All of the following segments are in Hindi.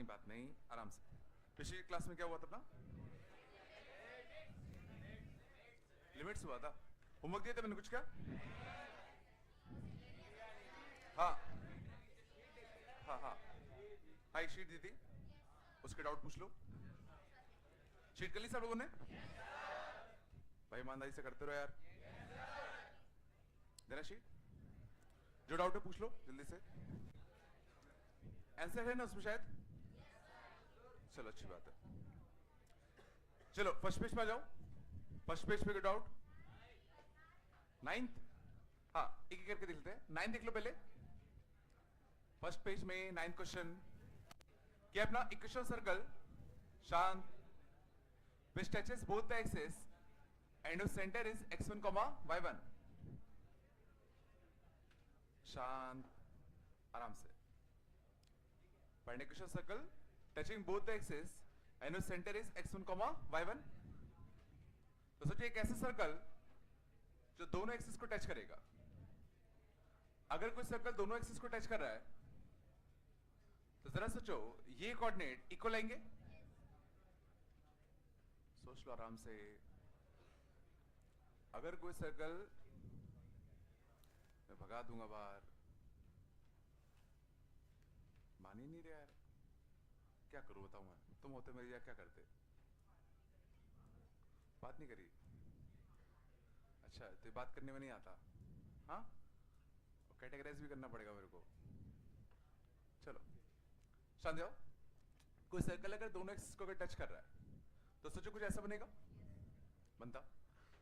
बात नहीं, आराम से। पिछली क्लास में क्या हुआ था अपना? लिमिट्स हुआ था। होमवर्क दिया था मैंने कुछ क्या? हाँ हाँ हाँ हाँ, एक शीट दी थी, उसके डाउट पूछ लो। शीट कर ली सब लोगों ने? भाई ईमानदारी से करते रहो यार। देना शीट, जो डाउट है पूछ लो जल्दी से। आंसर है ना उसमें शायद? चलो अच्छी बात है। चलो फर्स्ट पेज पे आ जाओ। फर्स्ट पेज पे डाउट नाइन्थ। हाँ एक एक करके देख लेते हैं। नाइन्थ देख लो पहले। फर्स्ट पेज में नाइन्थ क्वेश्चन क्या अपना? इक्वेशन सर्कल शांत which touches both the axes and whose center is x1, y1. शांत, आराम से पढ़ने। Equation circle touching both the axes and whose center is x1, y1. तो सोचिए एक ऐसा सर्कल जो दोनों एक्सिस को टच करेगा। अगर कोई सर्कल दोनों एक्सिस को टच कर रहा है तो जरा सोचो ये कोऑर्डिनेट इक्वल आएंगे? सोच लो आराम से। अगर कोई सर्कल, मैं भगा दूंगा बाहर, मान ही नहीं रहा यार, क्या करूं बताऊं मैं? तुम होते मेरी या क्या करते? बात नहीं करी? अच्छा तो बात करने में नहीं आता? हाँ, कैटेगराइज भी करना पड़ेगा मेरे को। चलो शांत जाओ। कोई सर्कल अगर दोनों एक्सिस को अगर टच कर रहा है तो सोचो कुछ ऐसा बनेगा, बनता।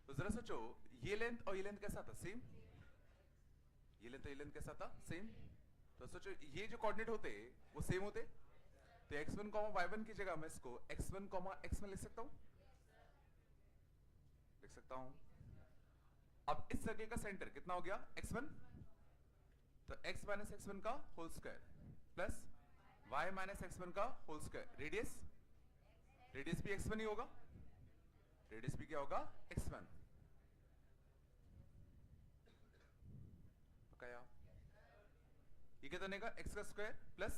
तो जरा सोचो ये लेंथ और ये लेंथ कैसा था? सेम। ये लेंथ और ये लेंथ कैसा था? सेम। तो सोचो ये जो कोऑर्डिनेट होते वो सेम होते, तो x1, y1 की जगह मैं इसको x1, x1 लिख सकता हूं। लिख सकता हूं। अब इस सर्कल का सेंटर कितना हो गया? x1। तो x माइनस x1 का whole square plus y minus x1 का होल स्क्वायर। रेडियस, रेडियस भी x1 ही होगा। रेडियस भी क्या होगा? x1। पकाया। ये कितना बनेगा? x का स्क्वायर प्लस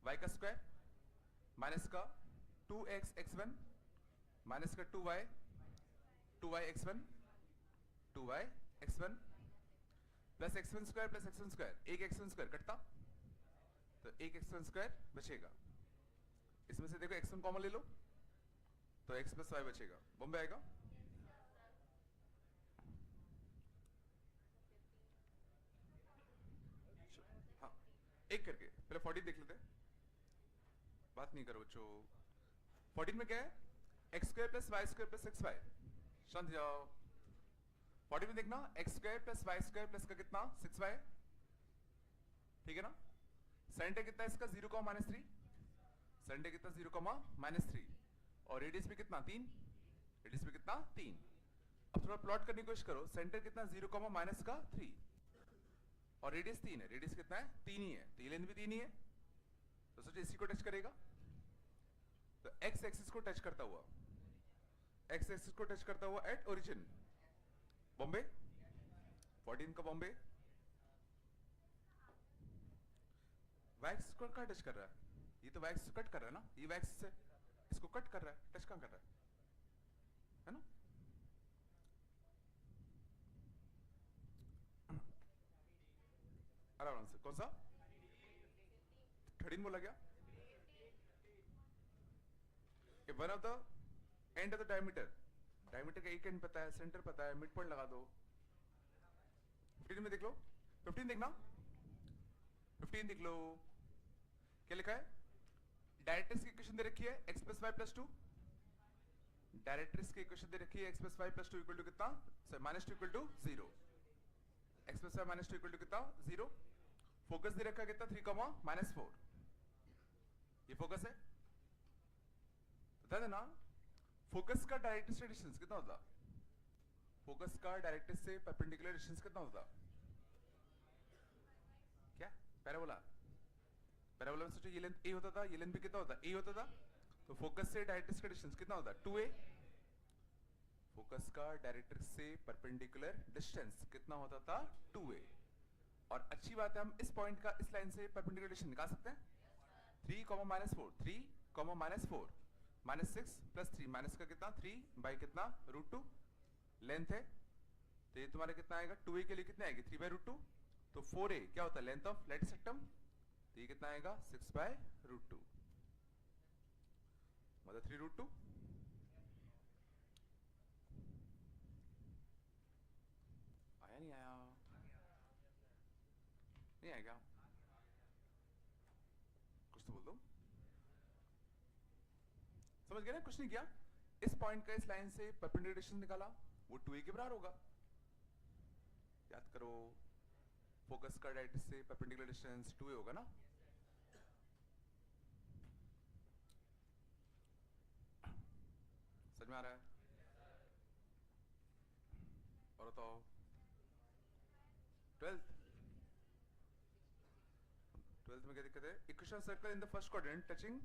y का स्क्वायर माइनस का 2x x1 माइनस का 2y x1 2y x1 plus x1 square plus x1 square. एक x1 स्क्वायर कटता तो एक x1 स्क्वायर बचेगा। इसमें से देखो x1 कॉमन ले लो तो x प्लस y बचेगा। बॉम्बे आएगा। हाँ एक करके पहले 14 देख लेते हैं। बात नहीं करो बच्चों। 14 में क्या है? x square plus y square plus xy। शांत जाओ। 14 में देखना x square plus y square plus का कितना? 6y। ठीक है ना? सेंटर कितना है इसका? 0, -3। सेंटर कितना? 0, -3। और रेडियस भी कितना? 3। रेडियस भी कितना? 3। अब थोड़ा प्लॉट करने की कोशिश करो। सेंटर कितना? 0, -3 और रेडियस 3 है। रेडियस कितना है? 3 ही है। तो ये लेंथ भी 3 ही है। तो सोचिए इसी को टच करेगा तो x एक्सिस को टच करता हुआ, x एक्सिस को टच करता हुआ एट ओरिजिन। बॉम्बे 14 का बॉम्बे। y एक्सिस को कहां टच कर रहा है? ये तो y एक्सिस कट कर रहा है ना। ये y एक्सिस से इसको कट कर रहा है। टच कहां कर रहा है ना? आराम से। कौन सा 13 बोला गया? One of the end of the diameter. Diameter का एक एंड पता है, सेंटर पता है, मिड पॉइंट लगा दो। 15 में देख लो। 15 देखना। 15 देख लो क्या लिखा है? डायरेक्ट्रिक्स की इक्वेशन दे रखी है x plus Y plus 2। Directrix की इक्वेशन दे रखी है x plus Y plus 2 equal to कितना? -2 equal to 0। x plus Y -2 equal to कितना? 0। फोकस दे रखा है कितना? 3, -4। ये फोकस है। बता देना फोकस का डायरेक्ट्रिक्स से डिस्टेंस कितना होता? फोकस का डायरेक्ट्रिक्स से परपेंडिकुलर डिस्टेंस कितना होता? क्या? पैराबोला। पैराबोला में सोचो ये लेंथ a होता था, ये लेंथ भी कितना होता? a होता था। तो फोकस से डायरेक्ट्रिक्स का डिस्टेंस कितना होता? 2a। फोकस का डायरेक्ट्रिक्स से परपेंडिकुलर डिस्टेंस कितना होता था? 2a। और अच्छी बात है हम इस पॉइंट का इस लाइन से परपेंडिकुलर डिस्टेंस निकाल सकते हैं। 3 comma minus 4, 3 comma minus 4, minus 6 plus 3, minus का कितना 3 बाई कितना √2 लेंथ है, तो ये तुम्हारा कितना आएगा 2a के लिए कितने आएगी 3 बाई √2, तो 4a क्या होता है लेंथ ऑफ लेटिस सेक्टम, तो ये कितना आएगा 6 बाई √2 मतलब 3 √2। आया नहीं आया, नहीं आएगा, कुछ तो बोल दो। समझ गए ना, कुछ नहीं किया, इस पॉइंट का इस लाइन से परपेंडिकुलर डिस्टेंस निकाला, वो 2a के बराबर होगा। याद करो फोकस का डायरेक्ट्रिक्स से परपेंडिकुलर डिस्टेंस 2a होगा ना। समझ में आ रहा है? और बताओ 12th में क्या दिक्कत है? Equation circle in the first quadrant touching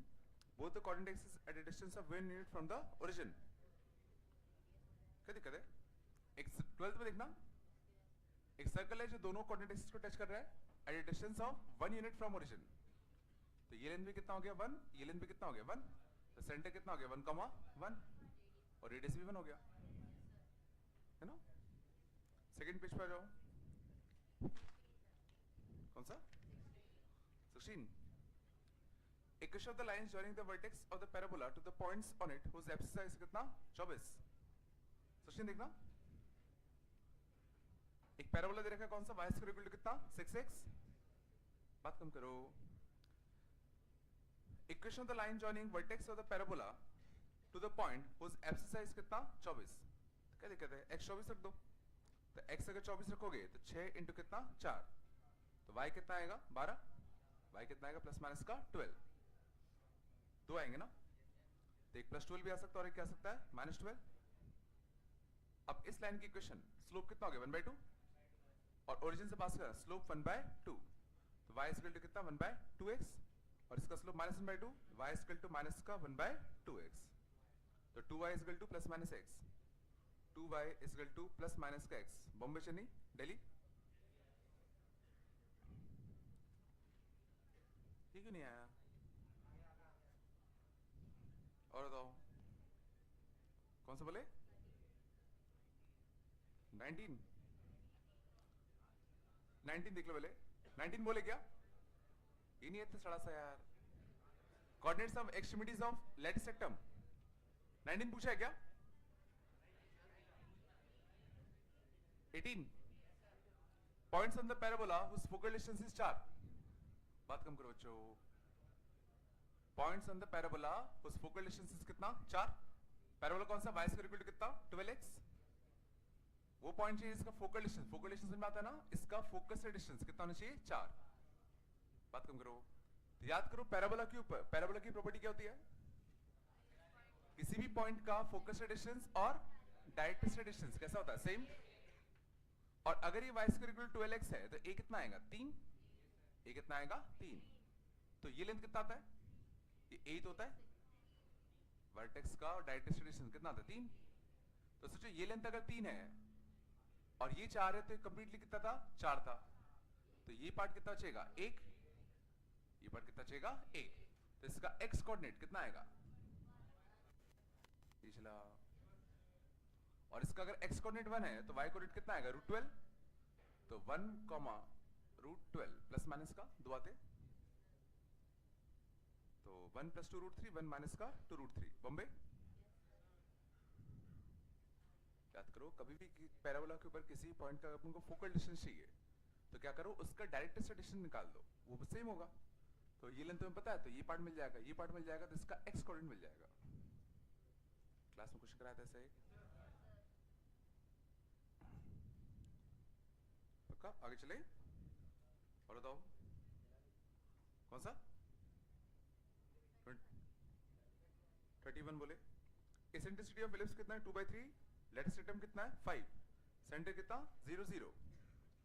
both the coordinate axes at a distance of 1 unit from the origin। क्या दिक्कत है? 12th में देखना, एक सर्कल है जो दोनों कोऑर्डिनेट एक्सिस को टच कर रहा है at a distance of 1 unit from origin। तो ये लेंथ भी कितना हो गया 1, ये लेंथ भी कितना हो गया 1, तो सेंटर कितना हो गया 1,1 और रेडियस भी 1 हो गया, है ना। सेकंड पेज पर जाओ, कौन सा 16। Equation of the lines joining the vertex of the parabola to the points on it whose abscissa is कितना 24। सचिन देखना, एक पैराबोला दे रखा है कौन सा, y स्क्वायर इक्वल टू कितना 6x, बात कम करो। Equation of the line joining vertex of the parabola to the point whose abscissa is कितना 24, क्या दिक्कत है, x 24 रख दो, तो x अगर 24 रखोगे तो 6 इंटू कितना 4, तो y कितना आएगा 12, y कितना आएगा प्लस माइनस का 12, दो आएंगे ना, तो एक प्लस 12 भी आ सकता है और एक क्या आ सकता है -12। अब इस लाइन की इक्वेशन स्लोप कितना हो गया 1/2 और ओरिजिन से पास कर स्लोप 1/2, तो y इक्वल टू कितना 1/2x और इसका slope -1/2, y equal to minus का 1/2x, तो 2y equal to plus minus x, 2y equal to plus minus का x। बॉम्बे चेन्नई दिल्ली, ठीक नहीं आया, और बताओ कौन सा बोले 19 देख लो पहले, 19 बोले क्या, ये नहीं है सड़ा सा यार, coordinates of extremities of latus rectum 19 पूछा है क्या, 18 points on the parabola whose focal distance is 4, बात कम करो बच्चों, points on the parabola whose focal distance is कितना 4, पैराबोला कौन सा y स्क्वायर इक्वल टू कितना 12x, वो पॉइंट चाहिए इसका फोकल डिस्टेंस, फोकल डिस्टेंस में आता है ना, इसका फोकस से डिस्टेंस कितना होना चाहिए 4, बात कम करो। तो याद करो पैराबोला के ऊपर, पैराबोला की प्रॉपर्टी क्या होती है, किसी भी पॉइंट का फोकस से डिस्टेंस और डायरेक्ट्रिक्स से डिस्टेंस कैसा होता है सेम, और अगर ये y square equal to 12x है तो a कितना आएगा 3, a कितना आएगा 3, तो ये लेंथ कितना आता है, ये 8 होता है, वर्टेक्स का और डायरेक्ट्रिक्स से डिस्टेंस कितना आता है 3, तो सोचो ये लेंथ अगर 3 है और ये 4 है तो कंप्लीटली कितना था 4 था, तो ये पार्ट कितना बचेगा 1, ये पार्ट कितना बचेगा 1, तो इसका x कोऑर्डिनेट कितना आएगा, पिछला, और इसका अगर x कोऑर्डिनेट 1 है तो y कोऑर्डिनेट कितना आएगा √12, तो 1, √12 प्लस माइनस का 2 आते, तो 1 + 2 √3, 1 माइनस का 2 √3, बॉम्बे। याद करो कभी भी पैराबोला के ऊपर किसी पॉइंट का अपन को फोकल डिस्टेंस चाहिए तो क्या करो उसका डायरेक्ट से डिस्टेंस निकाल दो, वो सेम होगा, तो ये लेंथ तुम्हें पता है तो ये पार्ट मिल जाएगा, ये पार्ट मिल जाएगा, तो इसका x कोऑर्डिनेट मिल जाएगा। क्लास में कुछ कराया था ऐसा एक, पक्का आगे चले, और बताओ कौन सा 31 बोले, एसेंट्रिसिटी ऑफ इलिप्स कितना है 2/3, लैटिस सेक्टम कितना है 5, सेंटर कितना 0 0,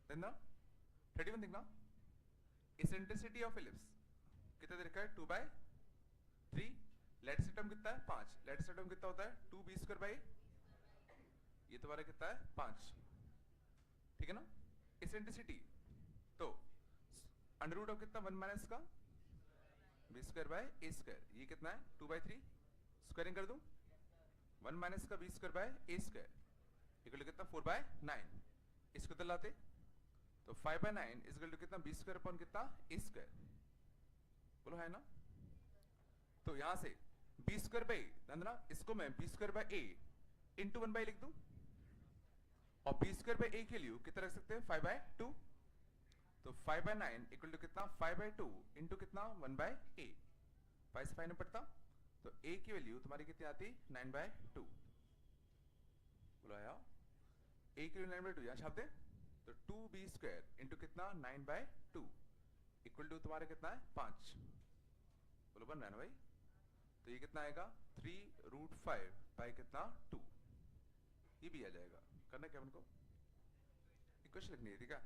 देखना 31 देखना, एसेंट्रिसिटी ऑफ इलिप्स कितना दे रखा है 2/3, लैटिस सेक्टम कितना है 5, लैटिस सेक्टम कितना होता है 2b², ये तुम्हारा कितना है 5, ठीक है ना। एसेंट्रिसिटी तो अंडर रूट ऑफ कितना 1 माइनस का B square by A square, ये कितना है 2/3, स्क्वायरिंग कर दूं 1 माइनस का B square by A square equal to कितना 4/9, इसको तो लाते तो 5/9 इज इक्वल टू कितना बी स्क्वायर अपॉन कितना ए स्क्वायर, बोलो है ना। तो यहां से बी स्क्वायर बाय ना इसको मैं B square by A into 1 by लिख दूं और बी स्क्वायर बाय ए के लिए कितना रख सकते हैं 5/2, तो 5/9 इक्वल टू कितना 5/2 इंटू कितना 1 बाय ए, 5 से 5 में पड़ता तो a की वैल्यू तुम्हारी कितनी आती 9/2, बोलो आया a की वैल्यू 9/2 यहां छाप दे तो 2b स्क्वायर इंटू कितना 9/2 इक्वल टू तुम्हारा कितना है 5, बोलो बन रहा है ना भाई। तो ये कितना आएगा 3√5 बाय कितना 2, ये भी आ जाएगा। करना क्या उनको इक्वेशन लिखनी है ठीक है।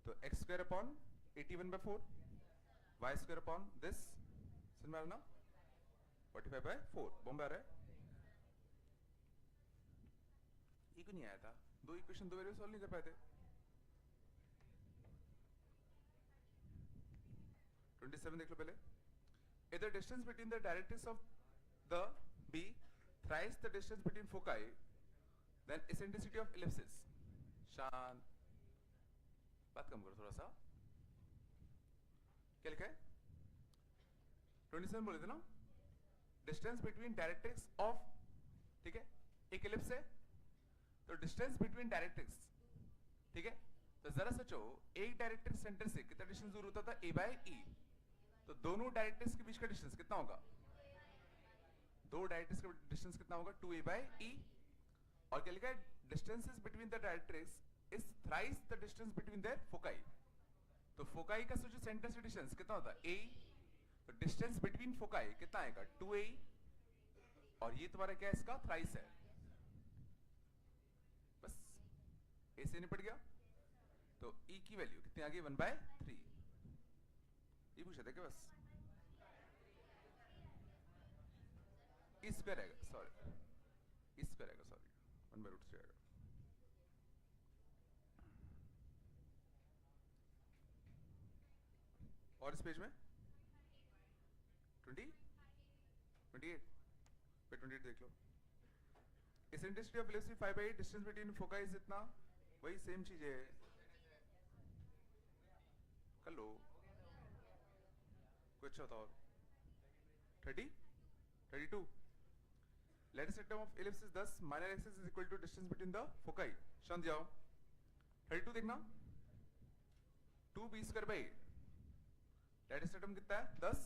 तो x square upon 81/4 y square upon this समझ में आ रहा ना 45/4 बॉम्ब आ रहा है। ये क्यों नहीं आया था, दो इक्वेशन दो वेरिएबल सॉल्व नहीं कर पाए थे। 27 देख लो पहले, if the distance between the directrix of the B thrice the distance between foci then eccentricity of ellipsis, शांत बात कम करो थोड़ा सा, क्या लिखा है 27 बोले थे ना, डिस्टेंस बिटवीन डायरेक्ट्रिक्स ऑफ, ठीक है एक इलिप्स है तो डिस्टेंस बिटवीन डायरेक्ट्रिक्स, ठीक है तो जरा सोचो एक डायरेक्ट्रिक्स सेंटर से कितना डिस्टेंस दूर होता था a/e, तो दोनों डायरेक्ट्रिक्स के बीच का डिस्टेंस कितना होगा, दो डायरेक्ट्रिक्स का डिस्टेंस कितना होगा 2a/e, और क्या लिखा है distances between the directrix is thrice the distance between their foci, तो फोकाई का जो सेंटर से डिस्टेंस कितना होता है a, तो डिस्टेंस बिटवीन फोकाई कितना आएगा 2a, और ये तुम्हारा क्या है इसका थ्राइस है, बस a से निपट गया। तो e की वैल्यू कितनी आ गई 1/3, ये पूछा था क्या बस e स्क्वायर आएगा, सॉरी e स्क्वायर आएगा, सॉरी 1/√3 आएगा। और इस पेज में 28 पे 28 देख लो, eccentricity of ellipse 5/8, distance between foci is इतना, वही सेम चीज है, कर लो कोई अच्छा बताओ 32 latus rectum of ellipse is 10, minor axis is equal to distance between the foci, शांत जाओ 32 देखना 2b स्क्वायर बाय 8, लेटेस्ट सेक्टम कितना है 10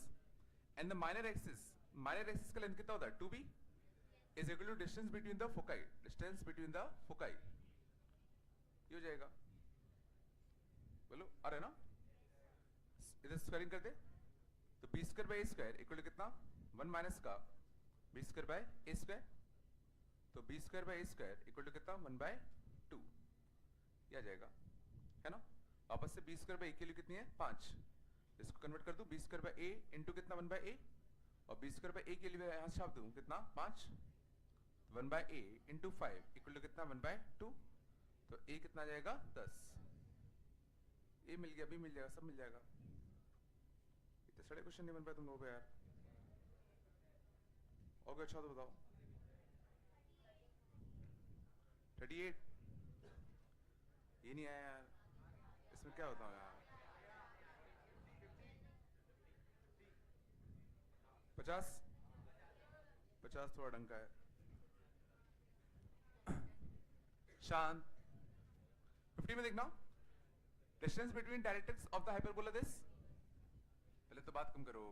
एंड द माइनर एक्सिस का लेंथ कितना होता है 2b is equal to distance between the foci, distance between the foci, ये हो जाएगा, बोलो आ रहा है ना, इधर स्क्वायरिंग करते तो b square by a square equal to कितना 1 माइनस का b square by a square, तो b square by a square equal to कितना 1/2, ये आ जाएगा है ना। वापस से b स्क्वायर बाय a की वैल्यू कितनी है 5, इसको कन्वर्ट कर दूं b square by a into कितना 1/a, और b स्क्वायर बाय a के लिए यहां छाप दूं कितना 5, 1/a इंटू 5 इक्वल टू कितना 1/2, तो a कितना आ जाएगा 10, a मिल गया, b मिल जाएगा, सब मिल जाएगा। इतने सारे क्वेश्चन नहीं बन पाए तुम लोगों पे यार, और कोई अच्छा तो बताओ। 38 ये नहीं आया यार, इसमें क्या बताऊं यार, 50 थोड़ा ढंग का है, शांत 50 में देखना distance between directrix of the hyperbola this, पहले तो बात कम करो,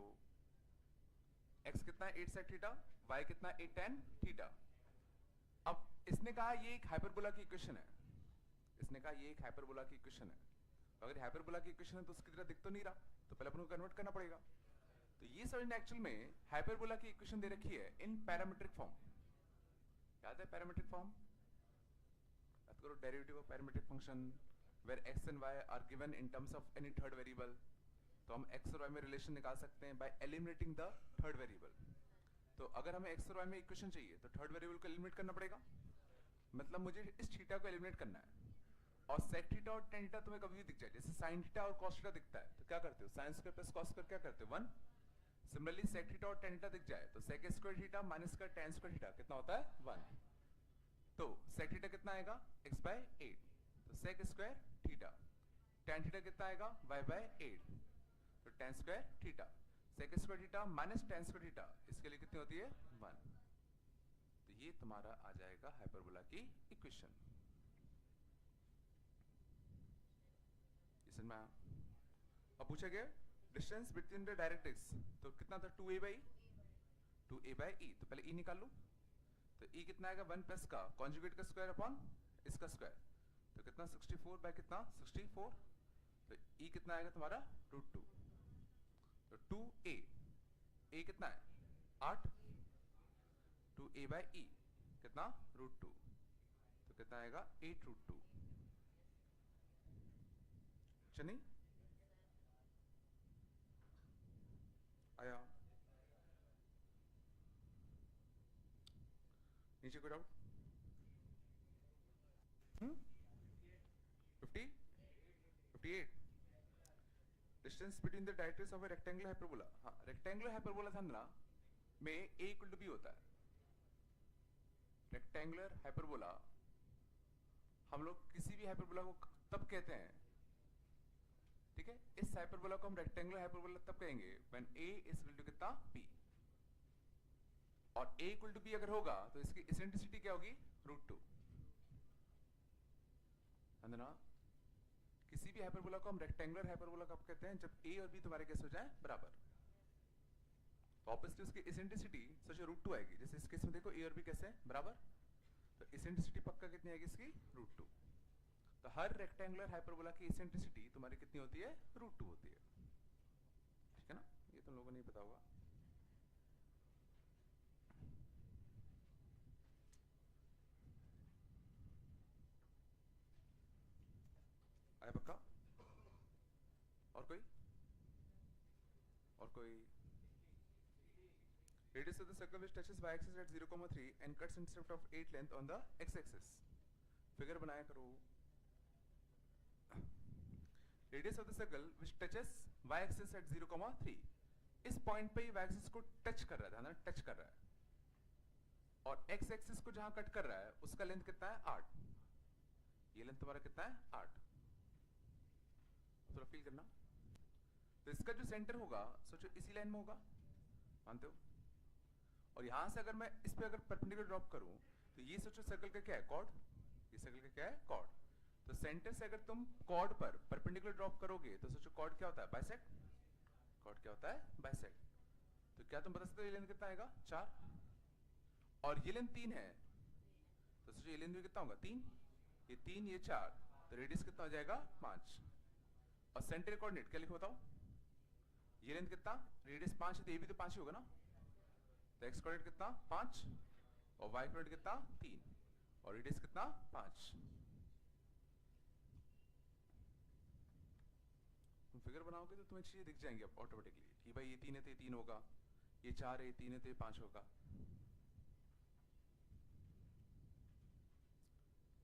x कितना है 8 sec थीटा, y कितना 8 tan थीटा। अब इसने कहा ये एक हाइपरबोला की इक्वेशन है, इसने कहा ये एक हाइपरबोला की इक्वेशन है, तो अगर हाइपरबोला की इक्वेशन है तो उसकी तरह दिख तो नहीं रहा, तो पहले अपन को कन्वर्ट करना पड़ेगा। तो ये समझना एक्चुअल में हाइपरबोला की इक्वेशन दे रखी है इन पैरामीट्रिक फॉर्म, याद है पैरामीट्रिक फॉर्म, याद करो derivative of parametric function where x and y are given in terms of any third variable, तो हम x और y में रिलेशन निकाल सकते हैं bye eliminating the third variable. तो अगर हमें x और y में इक्वेशन चाहिए तो थर्ड वेरिएबल को एलिमिनेट करना पड़ेगा, मतलब मुझे इस थीटा को एलिमिनेट करना है, और sec थीटा और tan थीटा तुम्हें कभी भी दिख जाए, जैसे sin थीटा और cos थीटा दिखता है तो क्या करते हो sin square plus cos square क्या करते हो 1, सिमिलरली सेक थीटा और टेन थीटा दिख जाए तो सेक स्क्वायर थीटा माइनस का टेन स्क्वायर थीटा कितना होता है 1। तो सेक थीटा कितना आएगा x/8, तो sec square theta. Tan theta कितना आएगा y/8, तो tan square theta. Sec square theta minus tan square theta इसके लिए कितनी होती है 1। तो ये तुम्हारा आ जाएगा हाइपरबोला की इक्वेशन। इसमें अब पूछा गया डिस्टेंस बिटवीन द डायरेक्ट्रिक्स, तो कितना था 2a/e। तो पहले e निकाल लूं, तो e कितना आएगा 1 प्लस का कॉन्जुगेट का स्क्वायर अपॉन इसका स्क्वायर, तो कितना 64 बाय कितना 64, तो e कितना आएगा तुम्हारा √2। तो 2a, a कितना है 8, 2a/e कितना √2, तो कितना आएगा 8√2। चलिए आया नीचे कोई doubt? 50 58 distance between the directrix of A rectangular hyperbola. हाँ, रेक्टेंगुलर हाइपरबोला समझना में a इक्वल टू b होता है। रेक्टेंगुलर हाइपरबोला हम लोग किसी भी हाइपरबोला को तब कहते हैं, ठीक है, इस हाइपरबोला को हम रेक्टेंगुलर हाइपरबोला तब कहेंगे when a is equal to कितना b, और a इक्वल टू b अगर होगा तो इसकी इसेंट्रिसिटी क्या होगी √2। अंदना किसी भी हाइपरबोला को हम रेक्टेंगुलर हाइपरबोला कब कहते हैं जब a और b तुम्हारे कैसे हो जाए बराबर, तो ऑब्वियसली उसकी इसेंट्रिसिटी सोचो √2 आएगी। जैसे इस केस में देखो a और b कैसे हैं बराबर, तो इसेंट्रिसिटी पक्का कितनी आएगी इसकी √2। तो हर रेक्टेंगुलर हाइपरबोला की इसेंट्रिसिटी तुम्हारी कितनी होती है √2 होती है, ठीक है ना। ये तुम लोगों को नहीं पता होगा। आया पक्का? और कोई radius of the circle which touches y axis at 0,3 and cuts intercept of 8 length on the x axis। Figure बनाया करो। radius of the circle which touches y axis at 0,3, इस पॉइंट पे y axis को टच कर रहा है ना, टच कर रहा है, और x axis को जहां कट कर रहा है उसका लेंथ कितना है 8। ये लेंथ तुम्हारा कितना है 8। थोड़ा फील करना। तो इसका जो सेंटर होगा सोचो इसी लाइन में होगा, मानते हो। और यहां से अगर मैं इस पे अगर परपेंडिकुलर ड्रॉप करूं तो ये सोचो सर्कल का क्या है कॉर्ड, ये सर्कल का क्या है कॉर्ड। तो सेंटर से अगर तुम कॉर्ड पर परपेंडिकुलर ड्रॉप करोगे तो सोचो कॉर्ड क्या होता है बाइसेक्ट, कॉर्ड क्या होता है बाइसेक्ट। तो क्या तुम बता सकते हो ये लेंथ कितना आएगा 4, और ये लेंथ 3 है, तो सोचो ये लेंथ भी कितना होगा 3, ये 3 ये 4, तो रेडियस कितना हो जाएगा 5। और सेंटर कोऑर्डिनेट क्या लिखो बताओ, ये लेंथ कितना रेडियस 5 है, तो ये भी तो 5 ही होगा ना। तो x कोऑर्डिनेट कितना 5 और y कोऑर्डिनेट कितना 3 और रेडियस कितना 5। तुम फिगर बनाओगे तो तुम्हें चीजें दिख जाएंगी अब ऑटोमेटिकली कि भाई ये 3 है तो ये 3 होगा, ये 4 है, ये 3 है तो ये 5 होगा।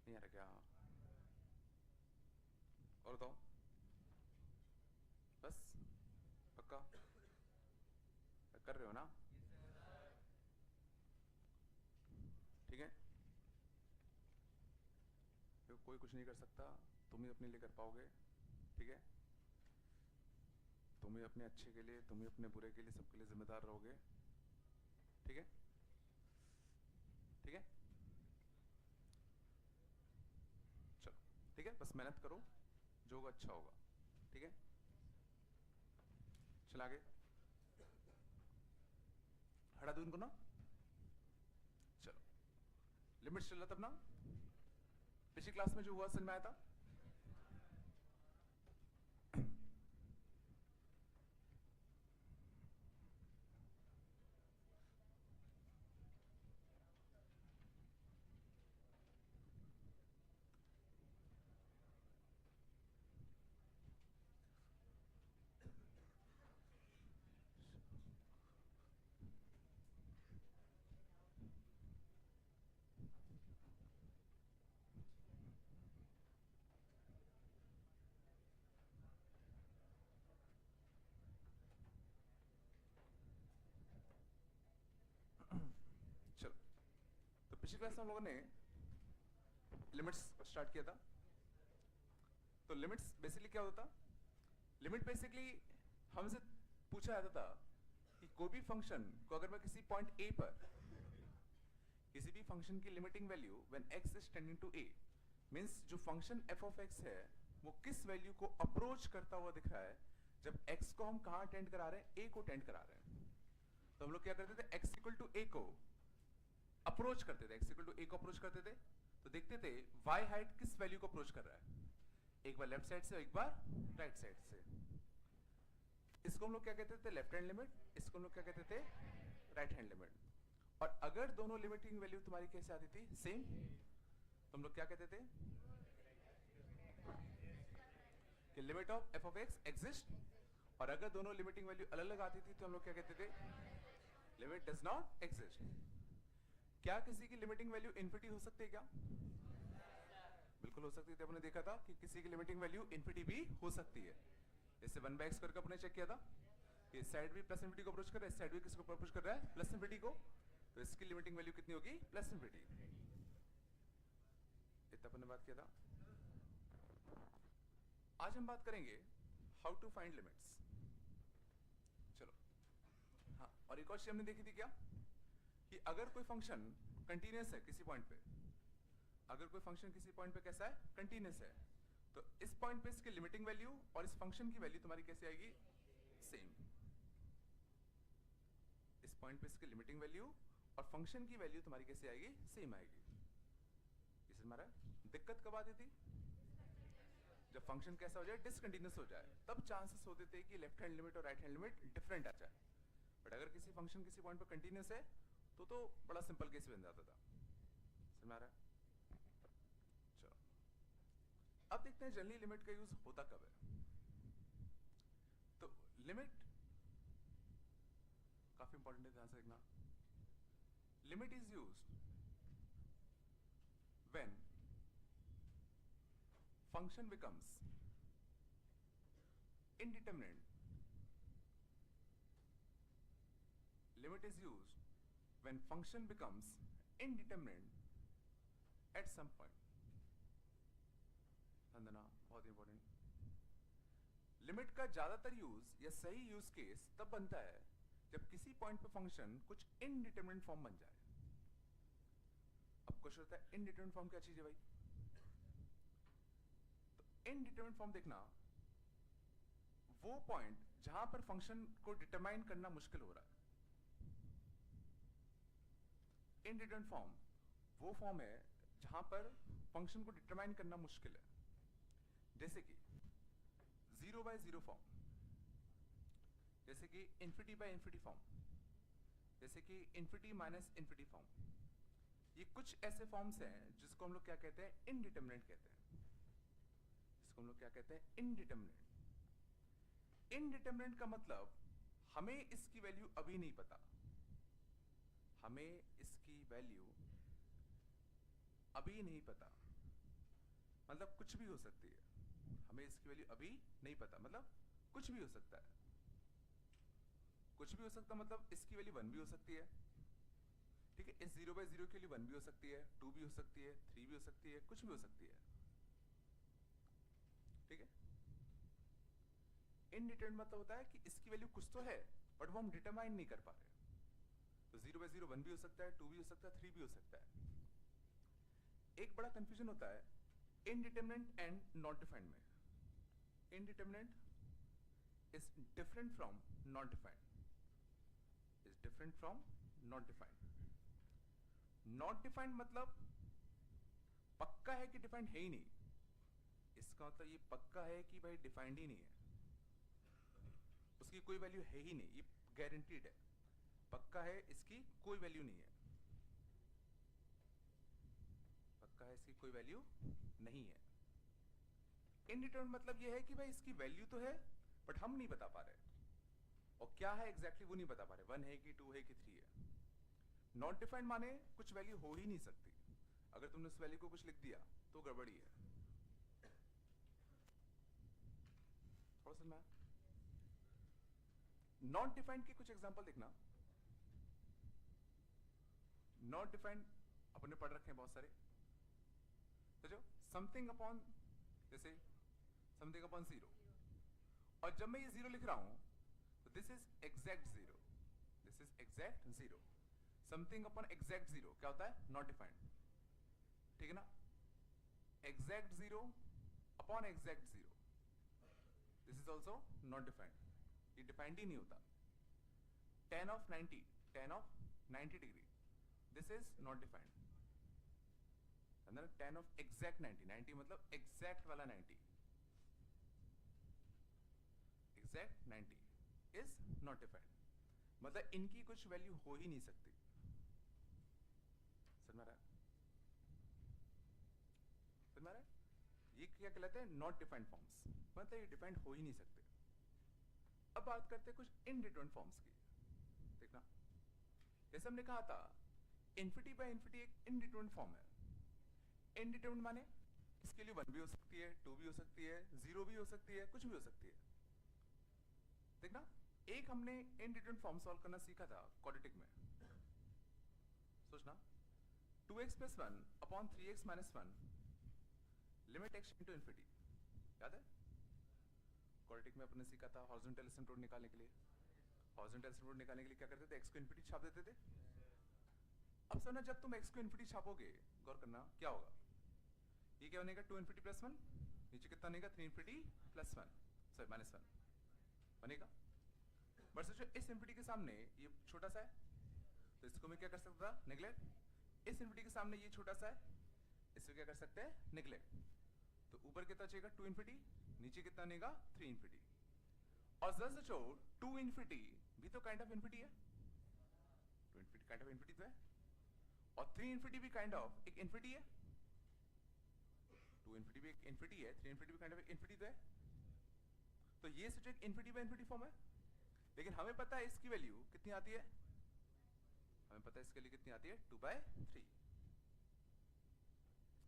नहीं आ रहा क्या? और बताओ बस पक्का कर रहे हो ना, ठीक है। तो कोई कुछ नहीं कर सकता, तुम ही अपने लिए कर पाओगे, ठीक है। तुम ही अपने अच्छे के लिए, तुम ही अपने बुरे के लिए, सबके लिए जिम्मेदार रहोगे, ठीक है, ठीक है। चलो ठीक है, बस मेहनत करो, जो होगा अच्छा होगा, ठीक है। चल आगे हटा दो इनको ना। चलो लिमिट्स चल रहा था अपना, पिछली क्लास में जो हुआ समझ में आया था। पिछली क्लास में हम लोगों ने लिमिट्स स्टार्ट किया था। तो लिमिट्स बेसिकली क्या होता? लिमिट बेसिकली हमसे पूछा जाता था कि कोई भी फंक्शन को अगर मैं किसी पॉइंट ए पर किसी भी फंक्शन की limiting value when x is tending to a means जो फंक्शन f ऑफ x है वो किस वैल्यू को अप्रोच करता हुआ दिख रहा है जब x को हम कहां टेंड करा रहे हैं, a को टेंड करा रहे हैं। तो हम लोग क्या करते थे, x इक्वल टू a को अप्रोच करते थे, x इक्वल टू a को अप्रोच करते थे तो देखते थे y हाइट किस वैल्यू को अप्रोच कर रहा है, एक बार लेफ्ट साइड से एक बार राइट साइड से। इसको हम लोग क्या कहते थे, लेफ्ट हैंड लिमिट, इसको हम लोग क्या कहते थे, राइट हैंड लिमिट। और अगर दोनों लिमिटिंग वैल्यू तुम्हारी कैसे आती थी, सेम, तो हम लोग क्या कहते थे कि limit of f of x exist. और अगर दोनों लिमिटिंग वैल्यू अलग अलग आती थी तो हम लोग क्या कहते थे, लिमिट डज नॉट एग्जिस्ट। क्या किसी की लिमिटिंग वैल्यू इन्फिनिटी हो सकती है क्या? बिल्कुल हो सकती थी। अपने देखा था कि किसी की लिमिटिंग वैल्यू इन्फिनिटी भी हो सकती है। जैसे 1/x करके अपने चेक किया था, इस साइड भी प्लस इन्फिनिटी को अप्रोच कर रहा है, इस साइड भी किसको अप्रोच कर रहा है, प्लस इन्फिनिटी को। तो इसकी लिमिटिंग वैल्यू कितनी होगी, प्लस इन्फिनिटी। इतना अपने बात किया था। आज हम बात करेंगे हाउ टू फाइंड लिमिट्स। चलो, हाँ, और एक और चीज हमने देखी थी क्या, कि अगर कोई फंक्शन कंटीन्यूअस है किसी पॉइंट पे, अगर कोई फंक्शन किसी पॉइंट पे कैसा है, कंटीन्यूअस है, तो इस पॉइंट पे इसकी लिमिटिंग वैल्यू और इस फंक्शन की वैल्यू तुम्हारी कैसे आएगी, सेम। इस पॉइंट पे इसकी लिमिटिंग वैल्यू और फंक्शन की वैल्यू तुम्हारी कैसे आएगी, सेम आएगी। इसे हमारा दिक्कत कब आती थी, जब फंक्शन कैसा हो जाए, डिसकंटिन्यूअस हो जाए, तब चांसेस होते थे कि लेफ्ट हैंड लिमिट और राइट हैंड लिमिट डिफरेंट आ जाए। बट अगर किसी फंक्शन किसी पॉइंट पर कंटीन्यूअस है तो बड़ा सिंपल केस बन जाता था। समझ में आ रहा है? चलो, अब देखते हैं जनरली लिमिट का यूज होता कब है। तो लिमिट काफी इंपॉर्टेंट है, ध्यान से देखना। Limit is used when function becomes indeterminate. Limit is used when function becomes indeterminate at some point. ध्यान देना, बहुत इंपॉर्टेंट। लिमिट का ज्यादातर यूज या सही यूज केस तब बनता है जब किसी पॉइंट पे फंक्शन कुछ इनडिटरमिनेट फॉर्म बन जाए। अब क्वेश्चन होता है इनडिटरमिनेट फॉर्म क्या चीज है भाई? इनडिटरमिनेट फॉर्म देखना, वो पॉइंट जहां पर फंक्शन को डिटरमाइन करना मुश्किल हो रहा है। इनडिटरमिनेट फॉर्म वो फॉर्म है जहां पर फंक्शन को डिटरमाइन करना मुश्किल है। जैसे कि 0/0 फॉर्म, जैसे कि इन्फिनिटी बाय इन्फिनिटी फॉर्म, जैसे कि इन्फिनिटी माइनस इन्फिनिटी फॉर्म। ये कुछ ऐसे फॉर्म्स हैं जिसको हम लोग क्या कहते हैं, इनडिटरमिनेट कहते हैं। इसको हम लोग क्या कहते हैं, इनडिटरमिनेट। इनडिटरमिनेट का मतलब हमें इसकी वैल्यू अभी नहीं पता, हमें इसकी वैल्यू अभी नहीं पता, मतलब कुछ भी हो सकती है। हमें इसकी वैल्यू अभी नहीं पता मतलब कुछ भी हो सकता है। कुछ भी हो सकता मतलब इसकी वैल्यू 1 भी हो सकती है, ठीक है, इस 0/0 के लिए 1 भी हो सकती है, 2 भी हो सकती है, 3 भी हो सकती है, कुछ भी हो सकती है, ठीक है। इनडिटरमिनेट मतलब होता है कि इसकी वैल्यू कुछ तो है बट वो हम डिटरमाइन नहीं कर पा रहे। तो 0/0 1 भी हो सकता है, 2 भी हो सकता है, 3 भी हो सकता है। एक बड़ा कंफ्यूजन होता है इनडिटरमिनेट एंड नॉट डिफाइंड में। Indeterminate is different from not defined, is different from not defined. Not defined मतलब पक्का है कि डिफाइंड है ही नहीं, इसका मतलब ये पक्का है कि भाई डिफाइंड ही नहीं है, उसकी कोई वैल्यू है ही नहीं, ये गारंटीड है, पक्का है इसकी कोई वैल्यू नहीं है, पक्का है इसकी कोई वैल्यू नहीं है। इनडिटरमिनेट मतलब ये है कि भाई इसकी वैल्यू तो है बट हम नहीं बता पा रहे, और क्या है एग्जैक्टली वो नहीं बता पा रहे, 1 है कि 2 है कि 3 है। नॉट डिफाइंड माने कुछ वैल्यू हो ही नहीं सकती, अगर तुमने उस वैल्यू को कुछ लिख दिया तो गड़बड़ी है। थोड़ा सा नॉट डिफाइंड के कुछ एग्जांपल देखना। नॉट डिफाइंड अपन ने पढ़ रखे हैं बहुत सारे। तो जो समथिंग अपॉन, जैसे समथिंग अपॉन जीरो, और जब मैं ये जीरो लिख रहा हूं तो this is exact zero, this is exact zero. Something upon exact zero क्या होता है? नॉट डिफाइंड, ठीक है ना? Exact zero upon exact zero, this is also not defined, ये डिफाइंड ही नहीं होता। tan of 90, tan of 90 degree, this is not defined. tan of exact 90, 90 मतलब एग्जैक्ट वाला 90, एग्जैक्ट 90 इज नॉट डिफाइंड, मतलब इनकी कुछ वैल्यू हो ही नहीं सकती। समझ में आ रहा है? समझ में आ रहा है? ये क्या कहलाते हैं? नॉट डिफाइंड फॉर्म्स, मतलब ये डिफाइंड हो ही नहीं सकते। अब बात करते हैं कुछ इनडिटरमिनेट फॉर्म्स की। देखना, जैसे हमने कहा था इन्फिनिटी बाय इन्फिनिटी एक इनडिटरमिनेट फॉर्म है। इनडिटरमिनेट माने इसके लिए 1 भी हो सकती है, 2 भी हो सकती है, 0 भी हो सकती है, कुछ भी हो सकती है। देखना, एक हमने इनडिटरमिनेट फॉर्म सॉल्व करना सीखा था क्वाड्रेटिक में। सोचना, 2x plus 1 upon 3x minus 1 limit x into infinity, याद है? क्वाड्रेटिक में अपने सीखा था हॉरिजॉन्टल एसिम्पटोट निकालने के लिए। हॉरिजॉन्टल एसिम्पटोट निकालने के लिए क्या करते थे? x को इन्फिनिटी छाप देते थे। अब समझना, जब तुम x को इन्फिनिटी छापोगे, गौर करना क्या होगा। ये क्या बनेगा? 2 इन्फिनिटी प्लस 1, नीचे कितना बनेगा? 3 इन्फिनिटी प्लस 1, सॉरी माइनस 1 बनेगा। बट सोचो इस इन्फिनिटी के सामने ये छोटा सा है, तो इसको मैं क्या कर सकता था? नेग्लेक्ट। इस इन्फिनिटी के सामने ये छोटा सा है, इसको क्या कर सकते हैं? नेग्लेक्ट। तो ऊपर कितना चाहिएगा? 2 इन्फिनिटी, नीचे कितना बनेगा? 3 इन्फिनिटी। और जस्ट सोचो 2 इन्फिनिटी भी तो काइंड ऑफ इन्फिनिटी है, 2 इन्फिनिटी काइंड ऑफ इन्फिनिटी तो है, और 3 इन्फिनिटी भी काइंड ऑफ एक इन्फिनिटी है। 2 इन्फिनिटी भी एक इन्फिनिटी है, 3 इन्फिनिटी भी काइंड ऑफ एक इन्फिनिटी तो है। तो ये सोचो एक इन्फिनिटी बाय इन्फिनिटी फॉर्म है, लेकिन हमें पता है इसकी वैल्यू कितनी आती है? हमें पता है इसके लिए कितनी आती है? 2/3।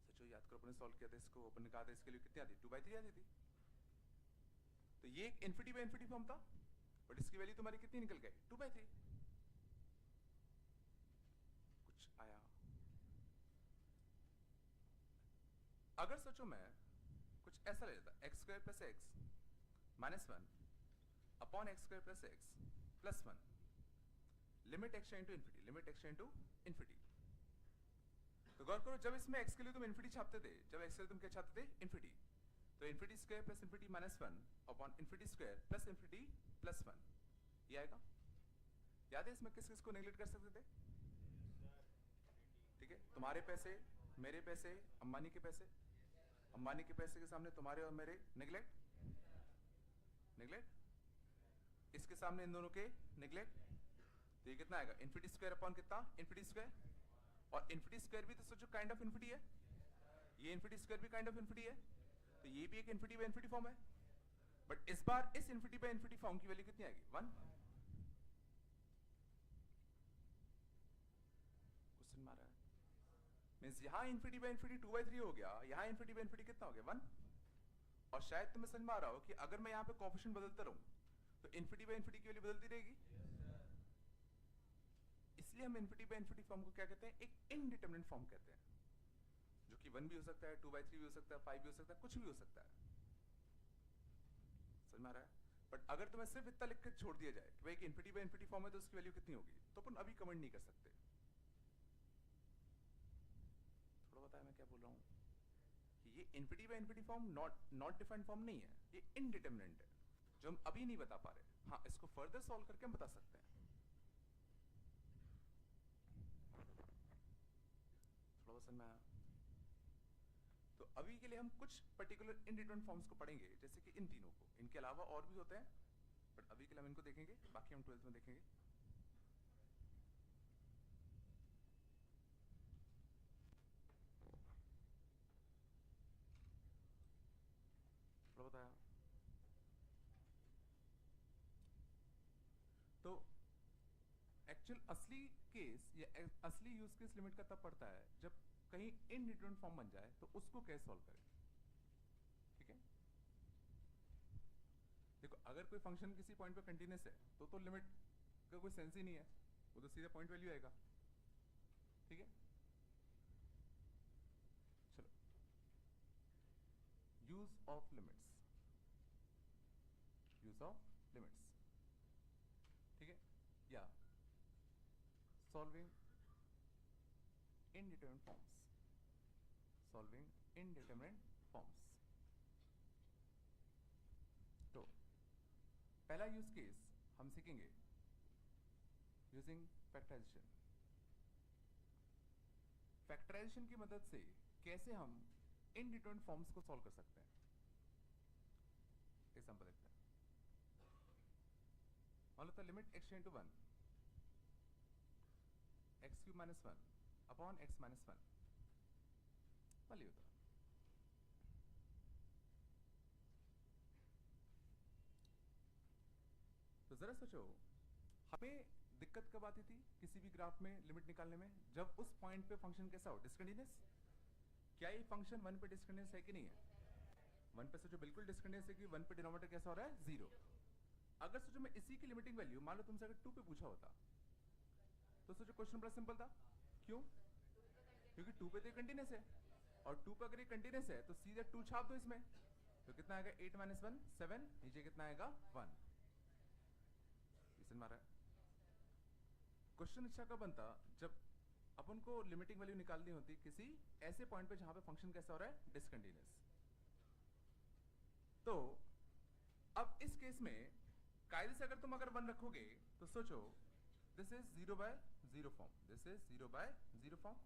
सोचो, याद करो अपने सॉल्व किया था इसको, अपन ने कहा था इसके लिए कितनी आती है? 2/3 आती थी। तो ये एक इन्फिनिटी बाय इन्फिनिटी फॉर्म था, बट इसकी वैल्यू तुम्हारी कितनी निकल गई? 2/3। कुछ आया? अगर सोचो मैं कुछ ऐसा ले लेता, x square plus X minus 1 upon x square plus X plus 1 limit x tend to infinity, limit x tend to infinity. तो गौर करो, जब इसमें x के लिए तुम इन्फिनिटी छापते थे, जब x के लिए तुम क्या छापते थे? इन्फिनिटी। तो infinity square plus infinity minus 1 upon infinity square plus infinity plus 1, ये आएगा। याद है इसमें किस किस को नेग्लेक्ट कर सकते थे? ठीक है, तुम्हारे पैसे, मेरे पैसे, अंबानी के पैसे। अंबानी के पैसे के सामने तुम्हारे और मेरे नेग्लेक्ट, नेग्लेक्ट। इसके सामने इन दोनों के नेग्लेक्ट। तो ये कितना आएगा? इन्फिनिटी स्क्वायर अपॉन कितना? Infinity square. और इन्फिनिटी स्क्वायर भी तो सोचो काइंड ऑफ इन्फिनिटी है, ये इन्फिनिटी स्क्वायर भी काइंड ऑफ इन्फिनिटी है, तो ये भी एक इन्फिनिटी बाय इन्फिनिटी फॉर्म है। बट इस बार इस इन्फिनिटी बाय इन्फिनिटी फॉर्म की वैल्यू कितनी आएगी? 1। क्वेश्चन मारा है, मींस यहां इन्फिनिटी बाय इन्फिनिटी 2/3 हो गया, यहां इन्फिनिटी बाय इन्फिनिटी कितना हो गया? 1। और शायद तुम्हें समझ में आ रहा हो कि अगर मैं यहां पे कोएफिशिएंट बदलता रहूं तो इन्फिनिटी बाय इन्फिनिटी की वैल्यू बदलती रहेगी। इसलिए हम इन्फिनिटी बाय इन्फिनिटी फॉर्म को क्या कहते हैं? एक इनडिटरमिनेट फॉर्म कहते हैं, जो कि 1 भी हो सकता है, 2/3 भी हो सकता है, 5 भी हो सकता है, कुछ भी हो सकता है। समझ में आ रहा है? बट अगर तुम्हें सिर्फ इतना लिख के छोड़ दिया जाए कि भाई एक इन्फिनिटी बाय इन्फिनिटी फॉर्म है तो उसकी वैल्यू कितनी होगी, तो अपन अभी कमेंट नहीं कर सकते। थोड़ा बताया मैं क्या बोल रहा हूँ कि ये infinity by infinity form not defined form नहीं है, ये इनडिटरमिनेट है, जो हम अभी नहीं बता पा रहे। हाँ, इसको फर्दर सॉल्व करके हम बता सकते हैं। थोड़ा समझ में आया? तो अभी के लिए हम कुछ पर्टिकुलर इनडिटरमिनेट फॉर्म्स को पढ़ेंगे, जैसे कि इन तीनों को। इनके अलावा और भी होते हैं, बट अभी के लिए हम इनको देखेंगे, बाकी हम 12th में देखेंगे। थोड़ा बताया। तो एक्चुअल असली केस या असली यूज केस लिमिट का तब पड़ता है जब कहीं इनडिटरमिनेट फॉर्म बन जाए, तो उसको कैसे सॉल्व करें। ठीक है, देखो अगर कोई फंक्शन किसी पॉइंट पे कंटीन्यूअस है तो लिमिट का कोई सेंस ही नहीं है, वो तो सीधा पॉइंट वैल्यू आएगा। ठीक है, use of limits, use of limits, ठीक है, या solving indeterminate forms, solving indeterminate forms. तो पहला यूज केस हम सीखेंगे यूजिंग फैक्टराइजेशन। फैक्टराइजेशन की मदद से कैसे हम इनडिटरमिनेट फॉर्म्स को सॉल्व कर सकते हैं। एग्जांपल देखते हैं। मान लो था limit x tend to 1 x cube minus 1 upon x minus 1 वाली होता। तो जरा सोचो, हमें दिक्कत कब आती थी किसी भी ग्राफ में लिमिट निकालने में? जब उस पॉइंट पे फंक्शन कैसा हो, डिस्कंटिन्यूअस। क्या ये फंक्शन 1 पे डिस्कंटिन्यूअस है कि नहीं है? 1 पे सोचो बिल्कुल डिस्कंटिन्यूअस है कि 1 पे डिनोमिनेटर कैसा हो रहा है, 0। अगर सोचो मैं इसी की लिमिटिंग वैल्यू मान लो तुमसे अगर 2 पे पूछा होता तो सोचो क्वेश्चन बड़ा सिंपल था। क्यों? क्योंकि 2 पे तो कंटिन्यूअस है और 2 पे अगर ये कंटिन्यूअस है तो सीधे 2 छाप दो इसमें, तो कितना आएगा 8 माइनस 1 7, नीचे कितना आएगा 1। समझ में आ रहा है? क्वेश्चन अच्छा कब बनता जब अपन को लिमिटिंग वैल्यू निकालनी होती किसी ऐसे पॉइंट पे जहां पे फंक्शन कैसा हो रहा है, डिसकंटिन्यूअस। तो अब इस केस में कायदे से अगर तुम अगर 1 रखोगे तो सोचो this is 0 by 0 form, this is 0 by 0 form,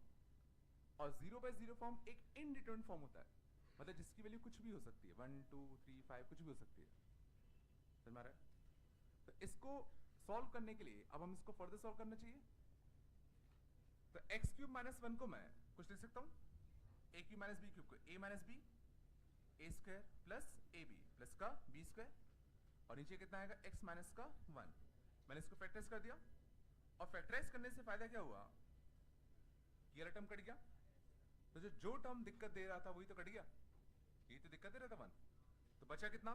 और 0 बाय 0 फॉर्म एक इनडिटरमिनेट फॉर्म होता है, मतलब जिसकी वैल्यू कुछ भी हो सकती है, 1 2 3 5 कुछ भी हो सकती है। समझ में आ रहा है? तो इसको सॉल्व करने के लिए अब हम इसको फर्दर सॉल्व करना चाहिए। तो x क्यूब माइनस 1 को मैं कुछ लिख सकता हूं, a cube minus b cube को a minus b a square plus ab plus का b स्क्वायर, और नीचे कितना आएगा x माइनस का 1। मैंने इसको फैक्टराइज कर दिया, और फैक्टराइज करने से फायदा क्या हुआ, ये वाला टर्म कट गया, तो जो टर्म दिक्कत दे रहा था वही तो कट गया, ये तो दिक्कत दे रहा था 1, तो बचा कितना,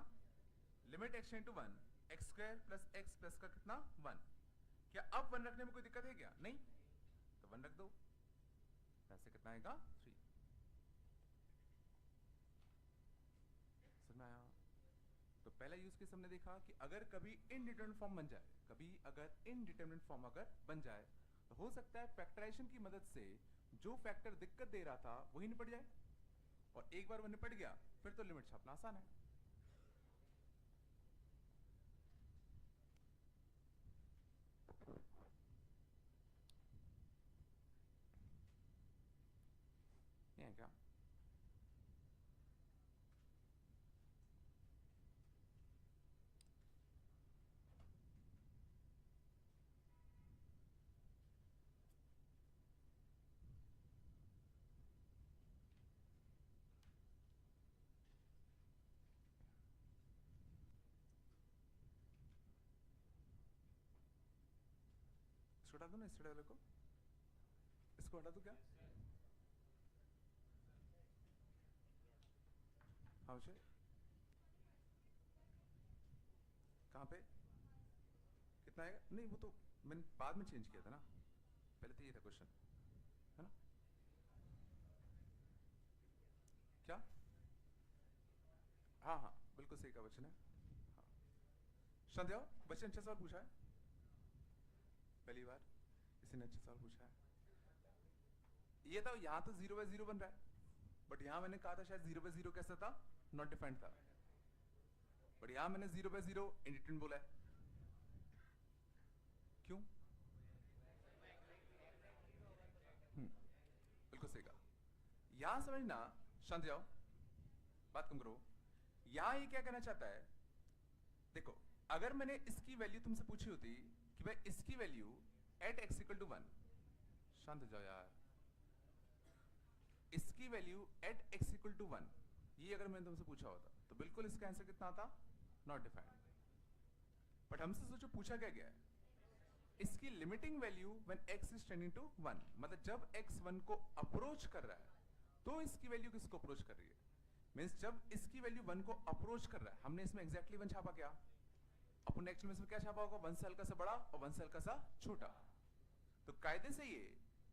limit x tend to 1 x square plus x plus का कितना 1। क्या अब 1 रखने में कोई दिक्कत है क्या? नहीं, तो 1 रख दो, ऐसे कितना आएगा 3। समझ में आया? तो पहला यूज केस हमने देखा कि अगर कभी इनडिटरमिनेट फॉर्म बन जाए, कभी अगर इनडिटरमिनेट फॉर्म अगर बन जाए तो हो सकता है फैक्टराइजेशन की मदद से जो फैक्टर दिक्कत दे रहा था वही निपट जाए, और एक बार वो निपट गया फिर तो लिमिट छापना आसान है। ये है क्या? इसको हटा दो ना, इस वाले को, इसको हटा दो क्या? हाँ उसे कहाँ पे कितना आएगा? नहीं वो तो मैंने बाद में चेंज किया था ना, पहले तो ये था क्वेश्चन, है ना? क्या? हाँ हाँ बिल्कुल सही का क्वेश्चन है। हाँ शांति आओ, बच्चे ने अच्छा सवाल पूछा है, पहली बार किसी ने अच्छा सवाल पूछा है। ये था यहाँ तो 0 बाय 0 बन रहा है, बट यहाँ मैंने कहा था शायद 0 बाय 0 कैसा था, नॉट डिफाइंड था, बट यहाँ मैंने 0 बाय 0 इंडिटरमिनेट बोला है। क्यों? बिल्कुल सही कहा। यहां समझना, शांत जाओ, बात कम करो। यहां ये क्या कहना चाहता है, देखो अगर मैंने इसकी वैल्यू तुमसे पूछी होती कि भाई इसकी value at x equal to 1, शांत हो जाओ यार, इसकी value at x equal to 1, ये अगर मैंने तुमसे पूछा होता तो बिल्कुल इसका आंसर कितना आता, नॉट डिफाइंड। बट हमसे सोचो पूछा क्या गया है, इसकी limiting value when x is tending to 1, मतलब जब x 1 को अप्रोच कर रहा है तो इसकी वैल्यू किसको अप्रोच कर रही है, मींस जब इसकी वैल्यू 1 को अप्रोच कर रहा है, हमने इसमें एग्जैक्टली 1 छापा, क्या अपन एक्चुअल में इसमें क्या छापा होगा, 1 से हल्का सा बड़ा और 1 से हल्का सा छोटा। तो कायदे से ये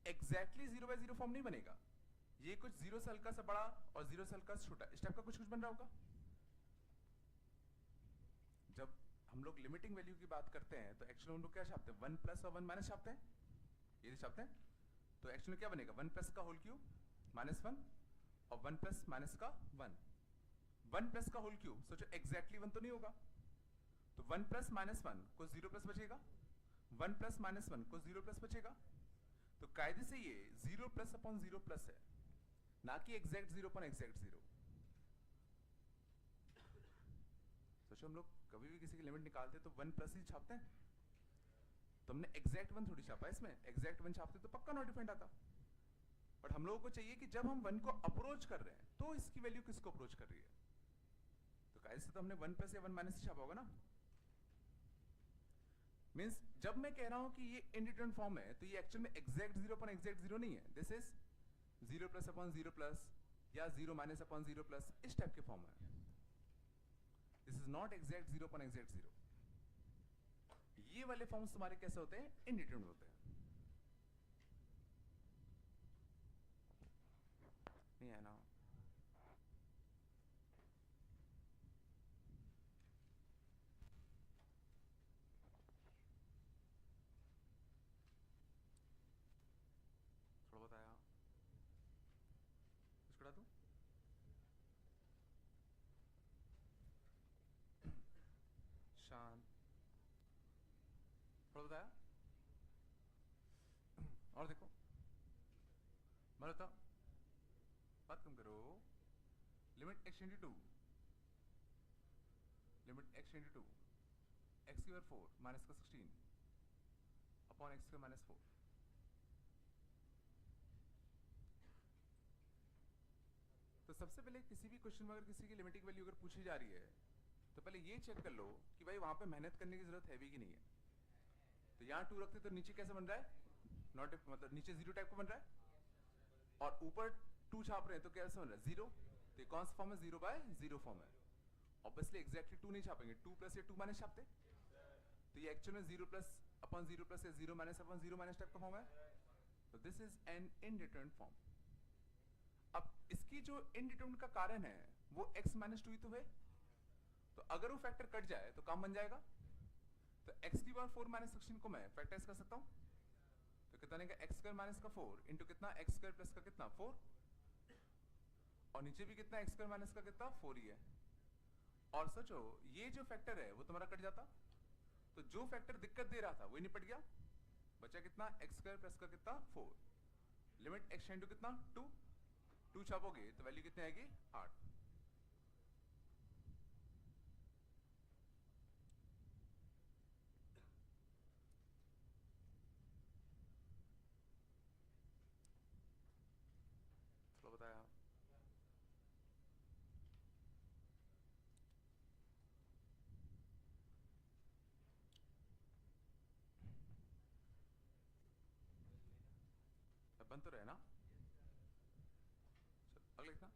एग्जैक्टली 0 बाय 0 फॉर्म नहीं बनेगा, ये कुछ जीरो से हल्का सा बड़ा और जीरो से हल्का सा छोटा, इस टाइप का कुछ कुछ बन रहा होगा। जब हम लोग लिमिटिंग वैल्यू की बात करते हैं तो एक्चुअली हम लोग क्या छापते हैं, 1 प्लस और 1 माइनस छापते हैं, ये छापते हैं। तो एक्चुअली क्या बनेगा, 1 प्लस का होल क्यूब माइनस 1 और 1 प्लस माइनस का 1। 1 प्लस का होल क्यूब सोचो एग्जैक्टली 1 तो नहीं होगा, तो 1 प्लस माइनस 1 को 0 प्लस बचेगा, 1 प्लस माइनस 1 को 0 प्लस बचेगा। तो कायदे से ये 0 प्लस अपॉन 0 प्लस है, ना कि एग्जैक्ट 0 अपॉन एग्जैक्ट 0। सोचो हम लोग कभी भी किसी की लिमिट निकालते तो 1 प्लस ही छापते हैं, तो हमने एग्जैक्ट 1 थोड़ी छापा है इसमें, एग्जैक्ट 1 छापते तो पक्का नॉट डिफाइंड आता। बट हम लोगों को चाहिए कि जब हम 1 को अप्रोच कर रहे हैं तो इसकी वैल्यू किसको अप्रोच कर रही है, तो कायदे से तो हमने 1 प्लस या 1 माइनस ही छापा होगा ना। मींस जब मैं कह रहा हूं कि ये इंडिटरमिनेट फॉर्म है तो ये एक्चुअल में एग्जैक्ट 0 अपॉन एग्जैक्ट 0 नहीं है, this is 0 plus upon 0 plus या 0 माइनस अपॉन 0 प्लस, इस टाइप के फॉर्म है। This is not exact 0 upon exact 0। ये वाले फॉर्म्स तुम्हारे कैसे होते हैं, इंडिटरमिनेट होते हैं। नहीं है ना, थोड़ा बहुत आया, कुछ करा दूं, शांत, थोड़ा बताया। और देखो मैं बताओ, बात कम करो। Limit x into 2, limit x into 2 x की 4 माइनस का 16 अपॉन एक्स का माइनस 4। तो सबसे पहले किसी भी क्वेश्चन में अगर किसी की लिमिटिंग वैल्यू अगर पूछी जा रही है तो पहले ये चेक कर लो कि भाई वहां पे मेहनत करने की जरूरत है भी कि नहीं है। तो यहाँ 2 रखते तो नीचे कैसे बन रहा है, नॉट मतलब नीचे 0 टाइप का बन रहा है, और ऊपर 2 छाप रहे हैं तो कैसे बन रहा है 0। तो कौन सा फॉर्म है, 0 बाय 0 फॉर्म है। ऑब्वियसली एग्जैक्टली 2 नहीं छापेंगे, 2 प्लस या 2 माइनस छापते, तो ये एक्चुअल में 0 प्लस अपॉन 0 प्लस या 0 माइनस अपॉन 0 माइनस टाइप का फॉर्म है। तो this is an indeterminate form. अब इसकी जो इनडिटरमिनेट का कारण है वो x माइनस 2 ही तो है, तो अगर वो फैक्टर कट जाए तो काम बन जाएगा। तो x की पावर 4 माइनस 16 को मैं फैक्टराइज कर सकता हूं, तो कितना बनेगा x स्क्वायर माइनस का 4 इंटू कितना x स्क्वायर प्लस का कितना 4, और नीचे भी कितना x स्क्वायर माइनस का कितना 4 ही है। और सोचो ये जो फैक्टर है वो तुम्हारा कट जाता, तो जो फैक्टर दिक्कत दे रहा था वही निपट गया, बचा कितना x स्क्वायर प्लस का कितना 4। लिमिट x इंटू कितना 2 छापोगे तो वैल्यू कितनी आएगी 8। थोड़ा बताया, बन तो रहे ना। चल अगले लिखना,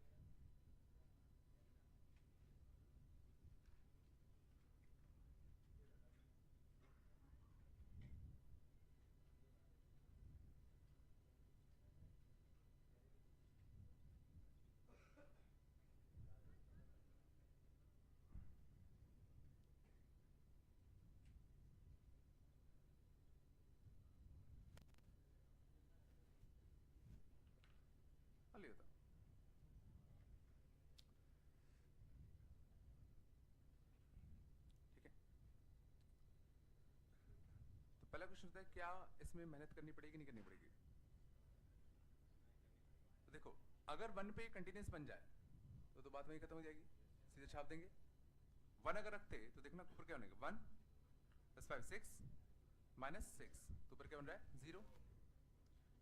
अगले होता। ठीक है, तो पहला क्वेश्चन होता है क्या इसमें मेहनत करनी पड़ेगी नहीं करनी पड़ेगी। तो देखो अगर 1 पे कंटिन्यूस बन जाए तो बात वहीं खत्म हो जाएगी, सीधे छाप देंगे। 1 अगर रखते तो देखना ऊपर क्या बनेगा, 1 प्लस 5 6 माइनस 6, तो ऊपर क्या बन रहा है 0।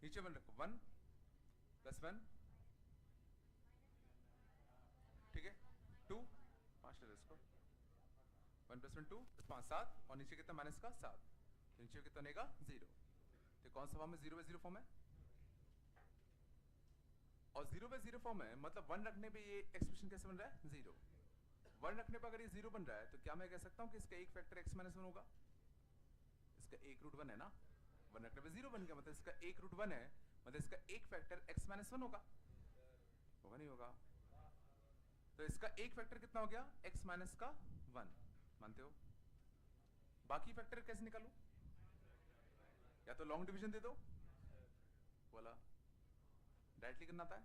नीचे बन रखो 1 प्लस 1, ठीक है 2, 5 ले लो इसको, 1 प्लस 1 2 5 7, और नीचे कितना माइनस का 7, तो नीचे कितना बनेगा 0। तो कौन सा फॉर्म है, 0 बाय 0 फॉर्म है। और 0 बाय 0 फॉर्म है मतलब 1 रखने पे ये एक्सप्रेशन कैसे बन रहा है 0। 1 रखने पे अगर ये 0 बन रहा है तो क्या मैं कह सकता हूं कि इसका एक फैक्टर x माइनस 1 होगा, इसका एक रूट 1 है ना, 1 रखने पे 0 बन गया मतलब इसका एक रूट 1 है, मतलब इसका एक फैक्टर x माइनस 1 होगा। होगा नहीं होगा? तो इसका एक फैक्टर कितना हो गया? x माइनस का 1, मानते हो? बाकी फैक्टर कैसे निकालूं? या तो लॉन्ग डिवीजन दे दो, बोला डायरेक्टली करना था।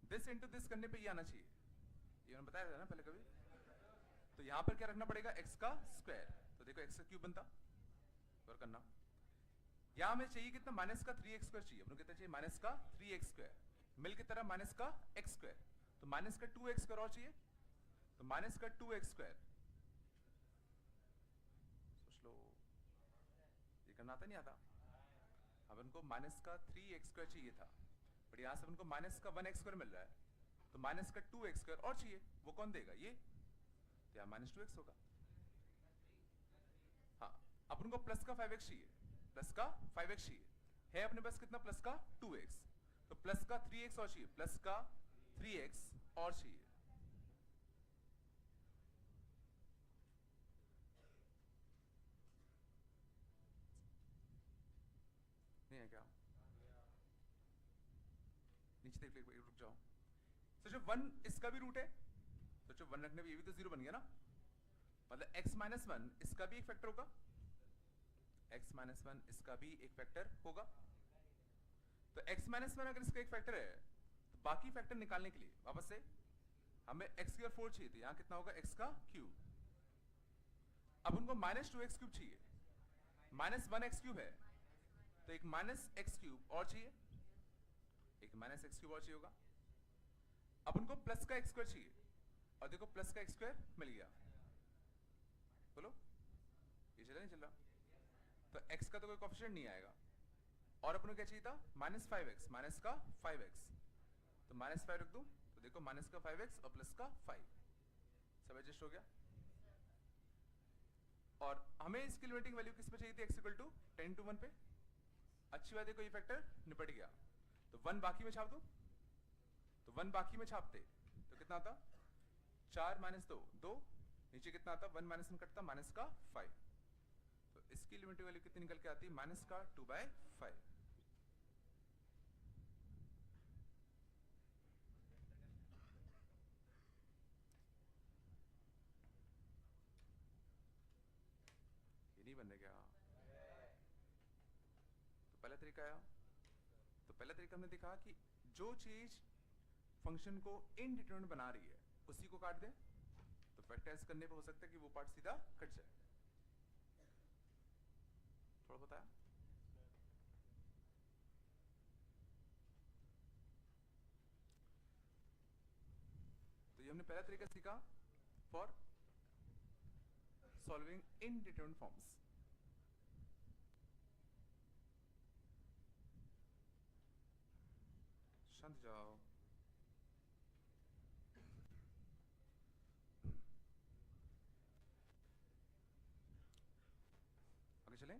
दिस इंटू दिस करने पे ये आना चाहिए, ये मैंने बताया था ना पहले कभी। तो यहां पर क्या रखना पड़ेगा? x का स्क्वायर। तो देखो x का क्यूब बनता, और करना यहां हमें चाहिए कितना? माइनस का 3x स्क्वायर चाहिए। अपने कितना चाहिए? माइनस का 3x स्क्वायर, मिल की तरह माइनस का x स्क्वायर। तो माइनस का 2x स्क्वायर और चाहिए, तो माइनस का 2x स्क्वायर। सोच लो, ये करना आता नहीं आता? अब उनको माइनस का 3x स्क्वायर चाहिए था, बट यहां से उनको माइनस का 1x स्क्वायर मिल रहा है, तो माइनस का 2x स्क्वायर और चाहिए। वो कौन देगा? ये। तो यहां माइनस 2x होगा। हाँ, अपन को प्लस का 5x चाहिए, प्लस का 5x चाहिए है अपने पास कितना? प्लस का 2x। तो प्लस का 3x और चाहिए, प्लस का 3x और चाहिए। नहीं है क्या? नीचे देख ले, रुक जाओ। तो जो 1 इसका भी रूट है, तो जो 1 रखने पे ये भी तो 0 बन गया ना, मतलब x माइनस 1 इसका भी एक फैक्टर होगा, x माइनस 1 इसका भी एक फैक्टर होगा। तो x माइनस 1 अगर इसका एक फैक्टर है, तो बाकी फैक्टर निकालने के लिए वापस से हमें x की 4 चाहिए थी, यहां कितना होगा? x का क्यूब। अब उनको माइनस 2x क्यूब चाहिए, माइनस 1x क्यूब है, तो एक माइनस x क्यूब और चाहिए, एक माइनस x क्यूब और चाहिए होगा। अब उनको प्लस का x स्क्वायर चाहिए, और देखो प्लस का x स्क्वायर मिल गया। बोलो, ये चला नहीं चल रहा? तो x का तो कोई कोएफिशिएंट नहीं आएगा, और अपन को क्या चाहिए था? माइनस 5x, माइनस का 5x। तो माइनस 5 रख दूं, तो देखो माइनस का 5x और प्लस का 5 सब एडजस्ट हो गया। और हमें इसकी लिमिटिंग वैल्यू किस पे चाहिए थी? x इक्वल टू 10 to 1 पे। अच्छी बात है, कोई फैक्टर निपट गया, तो 1 बाकी में छाप दूं। तो 1 बाकी में छापते तो कितना आता? 4 माइनस 2, 2, नीचे कितना आता? 1 माइनस 1 कटता, माइनस का 5। तो इसकी लिमिटिंग वैल्यू कितनी निकल के आती? माइनस का 2/5। ये नहीं बनने गया। तो पहला तरीका आया, तो पहला तरीका हमने देखा कि जो चीज फंक्शन को इनडिटरमिनेट बना रही है उसी को काट दें, तो फैक्टराइज करने पे हो सकता है कि वो पार्ट सीधा कट जाए। थोड़ा बताया? तो ये हमने पहला तरीका सीखा फॉर सॉल्विंग इनडिटरमिनेट फॉर्म्स। शांत जाओ। आगे चलें।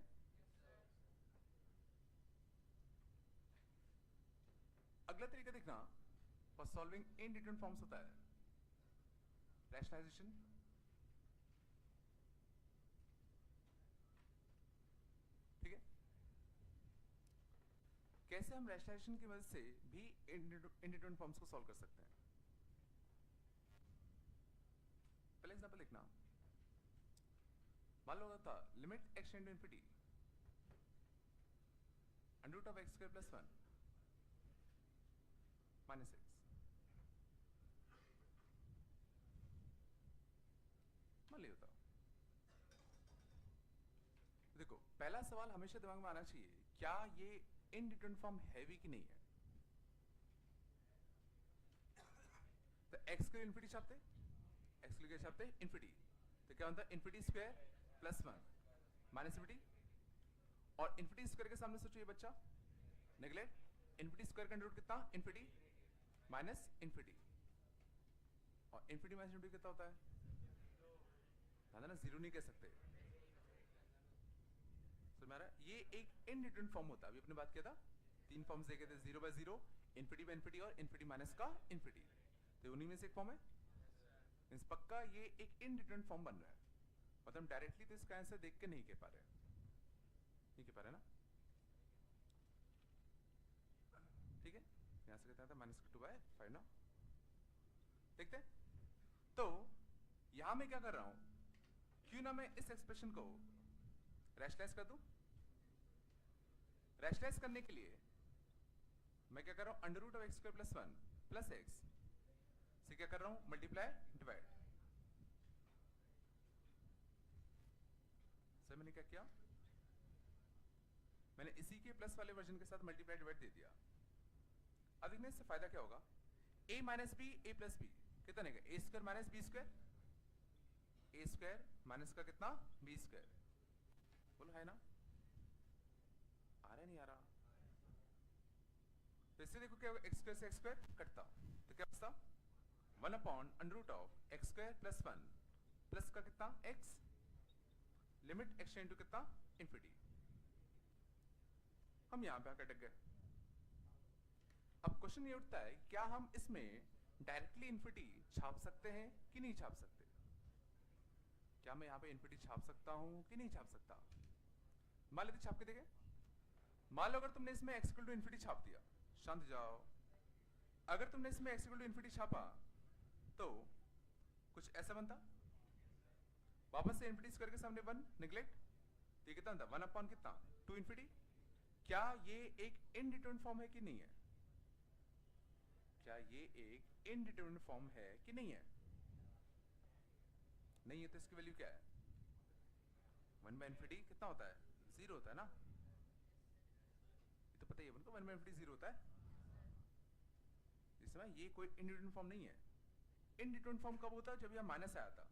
अगला तरीका देखना फॉर सॉल्विंग इनडिटरमिनेट फॉर्म्स होता है रैशनलाइजेशन। ठीक है, कैसे हम रैशनलाइजेशन की मदद से भी इनडिटरमिनेट फॉर्म्स को सॉल्व कर सकते हैं। पहले एग्जांपल देखना, मान लो था limit x tend to infinity under root of x square plus 1 minus x। मान लिया था। देखो पहला सवाल हमेशा दिमाग में आना चाहिए, क्या ये इनडिटरमिनेट फॉर्म है भी कि नहीं है। तो x को इंफिनिटी छापते, x को क्या छापते? इंफिनिटी। तो क्या होता है? Infinity square plus 1 minus infinity, और इंफिनिटी स्क्वायर के सामने सोचो ये बच्चा नेगलेक्ट। इंफिनिटी स्क्वायर का अंडर रूट कितना? इंफिनिटी माइनस इंफिनिटी, और इंफिनिटी माइनस इंफिनिटी कितना होता है? ना जीरो नहीं कह सकते। तुम्हारा ये एक इनडिटरमिनेट फॉर्म होता है। अभी अपने बात किया था, 3 फॉर्म्स देखे थे, 0/0, इंफिनिटी बाय इंफिनिटी और इंफिनिटी माइनस का इंफिनिटी। तो उन्हीं में से एक फॉर्म है। मींस पक्का ये एक इनडिटरमिनेट फॉर्म बन रहा है, मतलब हम डायरेक्टली तो इसका आंसर देख के नहीं कह पा रहे, नहीं कह पा रहे ना। ठीक है, यहां से कितना था -2/5 ना, देखते हैं। तो यहां मैं क्या कर रहा हूं, क्यों ना मैं इस एक्सप्रेशन को रैशनलाइज कर दूं। रैशनलाइज करने के लिए मैं क्या कर रहा हूं, √(x²+1 + x) से क्या कर रहा हूं, मल्टीप्लाई डिवाइड। सर मैंने क्या किया, मैंने इसी के प्लस वाले वर्जन के साथ मल्टीप्लाई डिवाइड दे दिया। अब देखने इससे फायदा क्या होगा, a - b a + b कितना देगा, a² - b², a² माइनस का कितना, b²। बोलो है ना, आ रहा नहीं आ रहा। तो इससे देखो क्या होगा, x² से x² कटता, तो क्या बचता, 1/√(x²+1) प्लस का कितना x, limit x tend to कितना, इन्फिनिटी। हम यहां पे आकर अटक गए। अब क्वेश्चन ये उठता है, क्या हम इसमें डायरेक्टली इन्फिनिटी छाप सकते हैं कि नहीं छाप सकते। क्या मैं यहां पे इन्फिनिटी छाप सकता हूं कि नहीं छाप सकता। मान लेते छाप के देखे, मान लो अगर तुमने इसमें x = इन्फिनिटी छाप दिया, शांत जाओ, अगर तुमने इसमें x = इन्फिनिटी छापा तो कुछ ऐसा बनता, वापस से इन्फिनिटी स्क्वायर के सामने 1 निगलेक्ट, तो ये कितना था, 1 कितना 2 इन्फिनिटी। क्या ये एक इनडिटरमिनेट फॉर्म है कि नहीं है, क्या ये एक इनडिटरमिनेट फॉर्म है कि नहीं है, नहीं है तो इसकी वैल्यू क्या है, 1/∞ कितना होता है, 0 होता है ना, ये तो पता ही है उनको, 1/∞ 0 होता है। इसमें ये कोई इनडिटरमिनेट फॉर्म नहीं है। इनडिटरमिनेट फॉर्म कब होता है, जब यहाँ माइनस आया था,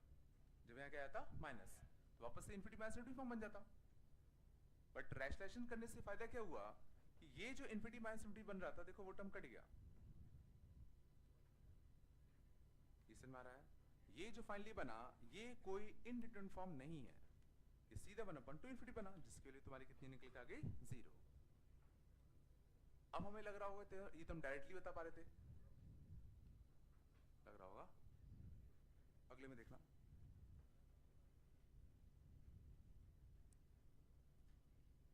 जब यहाँ क्या आया था माइनस, तो वापस से इन्फिनिटी माइनस इन्फिनिटी फॉर्म बन जाता। बट रैशनलाइजेशन करने से फायदा क्या हुआ कि ये जो इन्फिनिटी माइनस इन्फिनिटी बन रहा था, देखो वो टर्म कट गया, ये समझ में आ रहा है। ये जो फाइनली बना ये कोई इनडिटरमिनेट फॉर्म नहीं है, ये सीधा 1/2 इन्फिनिटी बना, जिसके लिए तुम्हारी कितनी निकल के आ गई, 0। अब हमें लग रहा होगा तो ये तुम डायरेक्टली बता पा रहे थे, लग रहा होगा, अगले में देखना।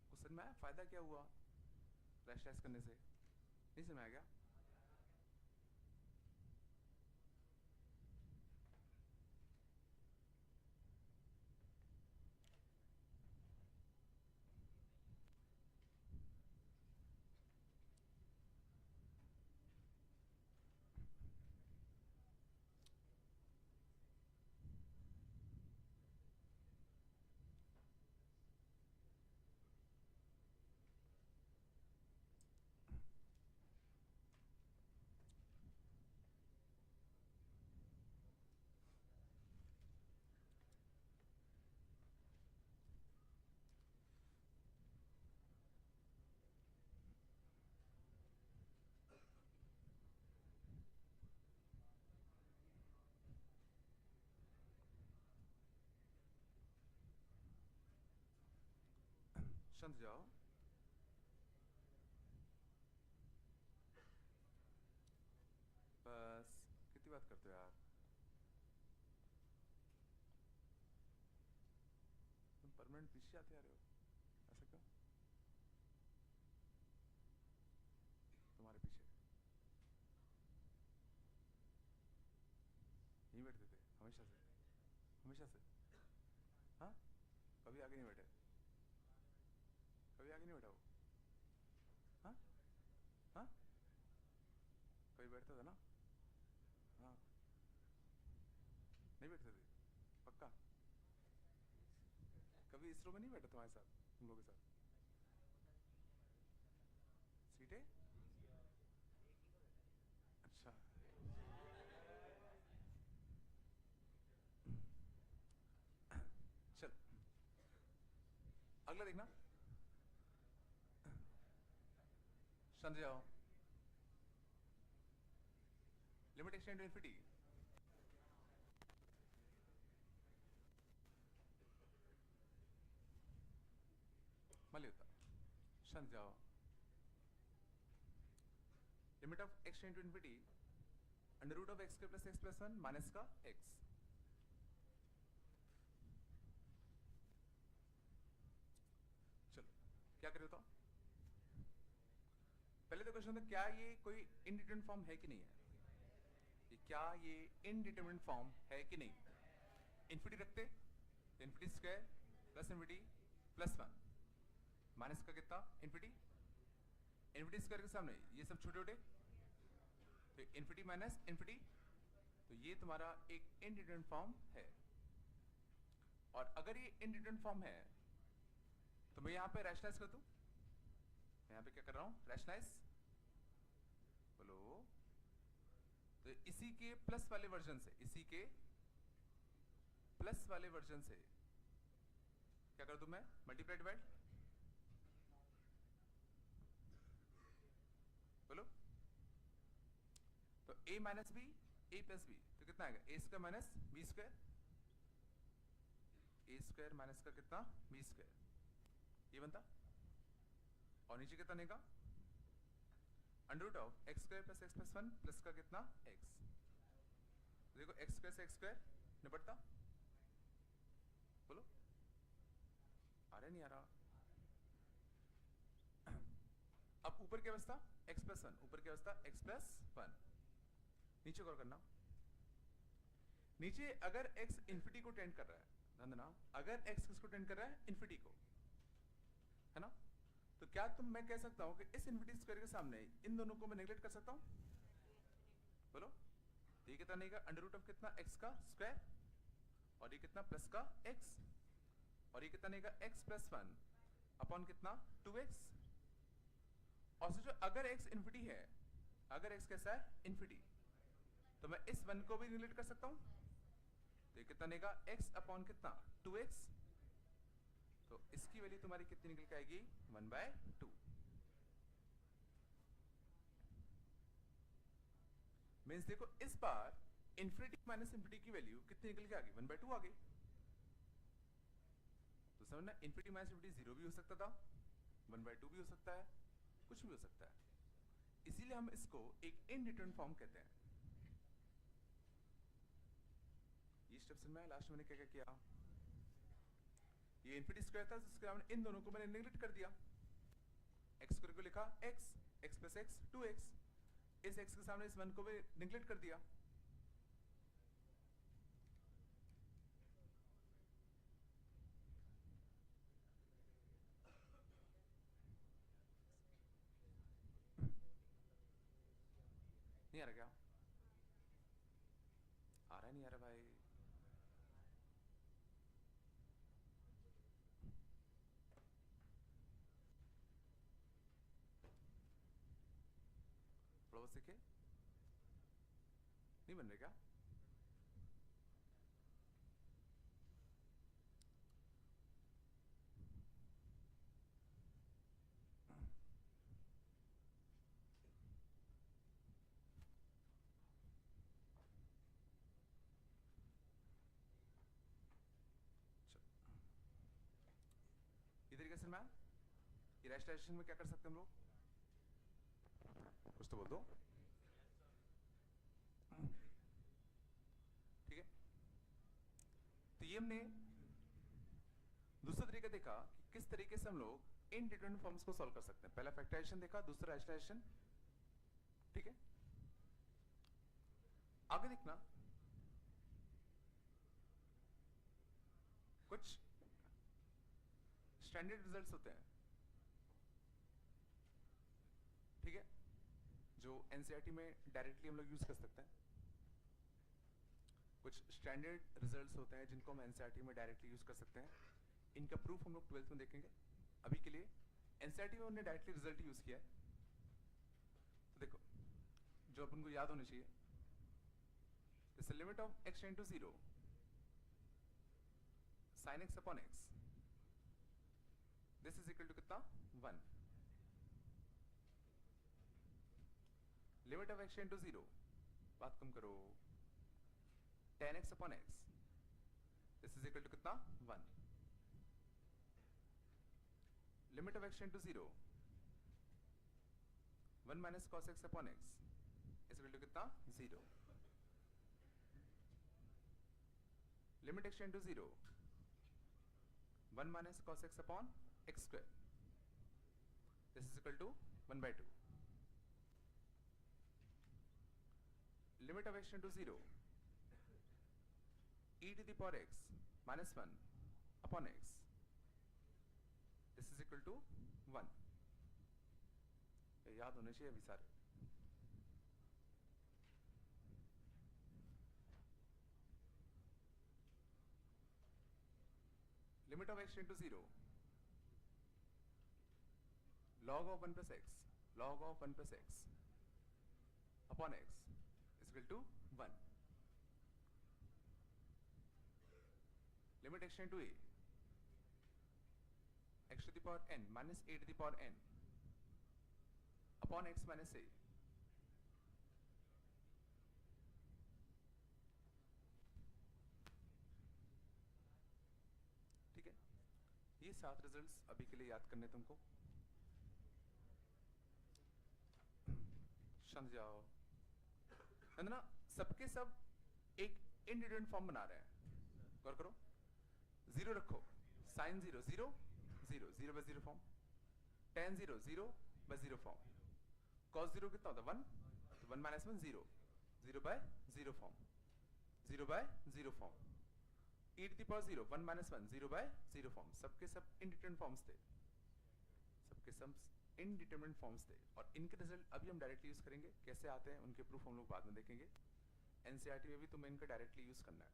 कुछ समझ में आया, फायदा क्या हुआ रैशनलाइज करने से, नहीं समझ में आ गया। शांत जाओ, बस कितनी बात करते हो यार, तुम परमानेंट पीछे आते आ रहे हो, ऐसा क्यों, तुम्हारे पीछे नहीं बैठते थे हमेशा से, हमेशा से, हाँ कभी आगे नहीं बैठे, कभी आगे नहीं बैठा वो, हाँ हाँ कभी बैठता था ना, हाँ नहीं बैठते थे, पक्का कभी इस रो में नहीं बैठा तुम्हारे साथ, तुम लोगों के साथ सीटें, अच्छा चल अगला देखना, शांत जाओ, लिमिट एक्सटेंड टू इन्फिनिटी, मान लेता, शांत जाओ, limit of x tend to infinity √(x² + x+1 minus का x। चलो क्या करें तो, पहले क्वेश्चन था क्या ये कोई इनडिटरमिनेट फॉर्म है कि नहीं है, क्या ये इनडिटरमिनेट फॉर्म है कि नहीं. इन्फिनिटी रखते infinity square plus infinity plus 1 minus का कितना इन्फिनिटी, इन्फिनिटी स्क्वायर के सामने ये सब छोटे छोटे तो इन्फिनिटी माइनस इन्फिनिटी, तो ये तुम्हारा एक इनडिटरमिनेट फॉर्म है. और अगर ये इनडिटरमिनेट फॉर्म है तो मैं यहां पे रैशनलाइज कर दूं, मैं यहां पे क्या कर रहा हूं रैशनलाइज, बोलो. तो इसी के प्लस वाले वर्जन से, इसी के प्लस वाले वर्जन से क्या कर दूं मैं मल्टीप्लाई डिवाइड, बोलो. तो a minus B A plus B तो कितना आएगा A square minus B square, A square minus का कितना बी स्क्वायर, ये बनता. और नीचे कितना देगा under root of X square plus X plus 1 plus का कितना एक्स. देखो एक्स स्क्वायर से एक्स स्क्वायर निपटता, बोलो आ रहा नहीं आ रहा. अब ऊपर क्या बचता x प्लस 1, ऊपर क्या बचता x प्लस 1. नीचे गौर करना, नीचे अगर x इन्फिनिटी को टेंड कर रहा है, ध्यान देना, अगर x किसको टेंड कर रहा है इन्फिनिटी को, है ना, तो क्या मैं कह सकता हूं कि इस इन्फिनिटी स्क्वायर के सामने इन दोनों को मैं नेगलेक्ट कर सकता हूं, बोलो. ये कितना नहीं का अंडर रूट ऑफ कितना x का स्क्वायर और ये कितना प्लस का x, और ये कितना नहीं का x प्लस 1 अपॉन कितना 2x. और सोचो अगर x इन्फिनिटी है, अगर x कैसा है इन्फिनिटी, तो मैं इस 1 को भी रिलेट कर सकता हूं, तो ये कितना निकलेगा x अपॉन कितना 2x, तो इसकी वैल्यू तुम्हारी कितनी निकल के आएगी 1/2. मींस देखो इस बार इन्फिनिटी माइनस इन्फिनिटी की वैल्यू कितनी निकल के आ गई 1/2 आ गई. तो समझना इन्फिनिटी माइनस इन्फिनिटी 0 भी हो सकता था, 1/2 भी हो सकता है, कुछ भी हो सकता है. इसीलिए हम इसको एक इनडिटरमिनेट फॉर्म कहते हैं. ये स्टेप्स में लास्ट में मैंने क्या क्या किया, ये इन्फिनिटी स्क्वायर था जिसके नाम इन दोनों को मैंने नेगलेक्ट कर दिया, x स्क्वायर को लिखा x, x plus x 2x, इस x के सामने इस 1 को भी नेगलेक्ट कर दिया. नहीं आ रहा क्या, आ रहा नहीं आ रहा भाई. थोड़ा बहुत सीखे, नहीं बन रहे क्या. इधर कैसे मैम, ये रैशनलाइजेशन में क्या कर सकते हैं हम लोग, कुछ तो बोल दो. ठीक है, तो ये हमने दूसरा तरीका देखा कि किस तरीके से हम लोग इनडिटरमिनेट फॉर्म्स को सॉल्व कर सकते हैं. पहला फैक्टराइजेशन देखा, दूसरा रैशनलाइजेशन. ठीक है, आगे देखना कुछ स्टैंडर्ड रिजल्ट्स होते हैं. ठीक है, जो एनसीईआरटी में डायरेक्टली हम लोग यूज कर सकते हैं. कुछ स्टैंडर्ड रिजल्ट्स होते हैं जिनको हम एनसीईआरटी में डायरेक्टली यूज कर सकते हैं. इनका प्रूफ हम लोग 12th में देखेंगे. अभी के लिए एनसीईआरटी में उन्होंने डायरेक्टली रिजल्ट यूज किया है. तो देखो जो अपन को याद होना चाहिए, this limit of x tend to 0 sin x upon x, this is equal to कितना 1. Limit of x tend to 0, बात कम करो, tan x upon x, this is equal to कितना 1. Limit of x tend to 0 1 minus cos x upon x is equal to कितना 0. Limit x tend to 0 1 minus cos x upon x square, this is equal to 1/2. Limit of x tend to 0 e to the power x minus 1 upon x, this is equal to 1. ये याद होने चाहिए अभी सारे. Limit of x tend to 0 log of 1 plus x, log of 1 plus x upon x is equal to 1. Limit x tend to a, x to the power n minus a to the power n upon x minus a. ठीक है, ये 7 रिजल्ट्स अभी के लिए याद करने तुमको. शांत जाओ. है ना, सबके सब एक इंडिटरमिनेट फॉर्म बना रहे हैं. गौर करो, 0 रखो, sine 0 0 0 0 by 0 form, tan 0 0 by 0 form, cos 0 कितना होता है 1, तो 1 minus 1 0 0 by 0 form, 0 by 0 form, e to the power 0 1 minus 1 0 by 0 form. सबके सब इंडिटरमिनेट फॉर्म्स थे, सबके सब इनडिटरमिनेट फॉर्म्स थे. और इनके रिजल्ट अभी हम डायरेक्टली यूज करेंगे. कैसे आते हैं उनके प्रूफ हम लोग बाद में देखेंगे. एनसीईआरटी में भी तुम्हें इनका डायरेक्टली यूज करना है.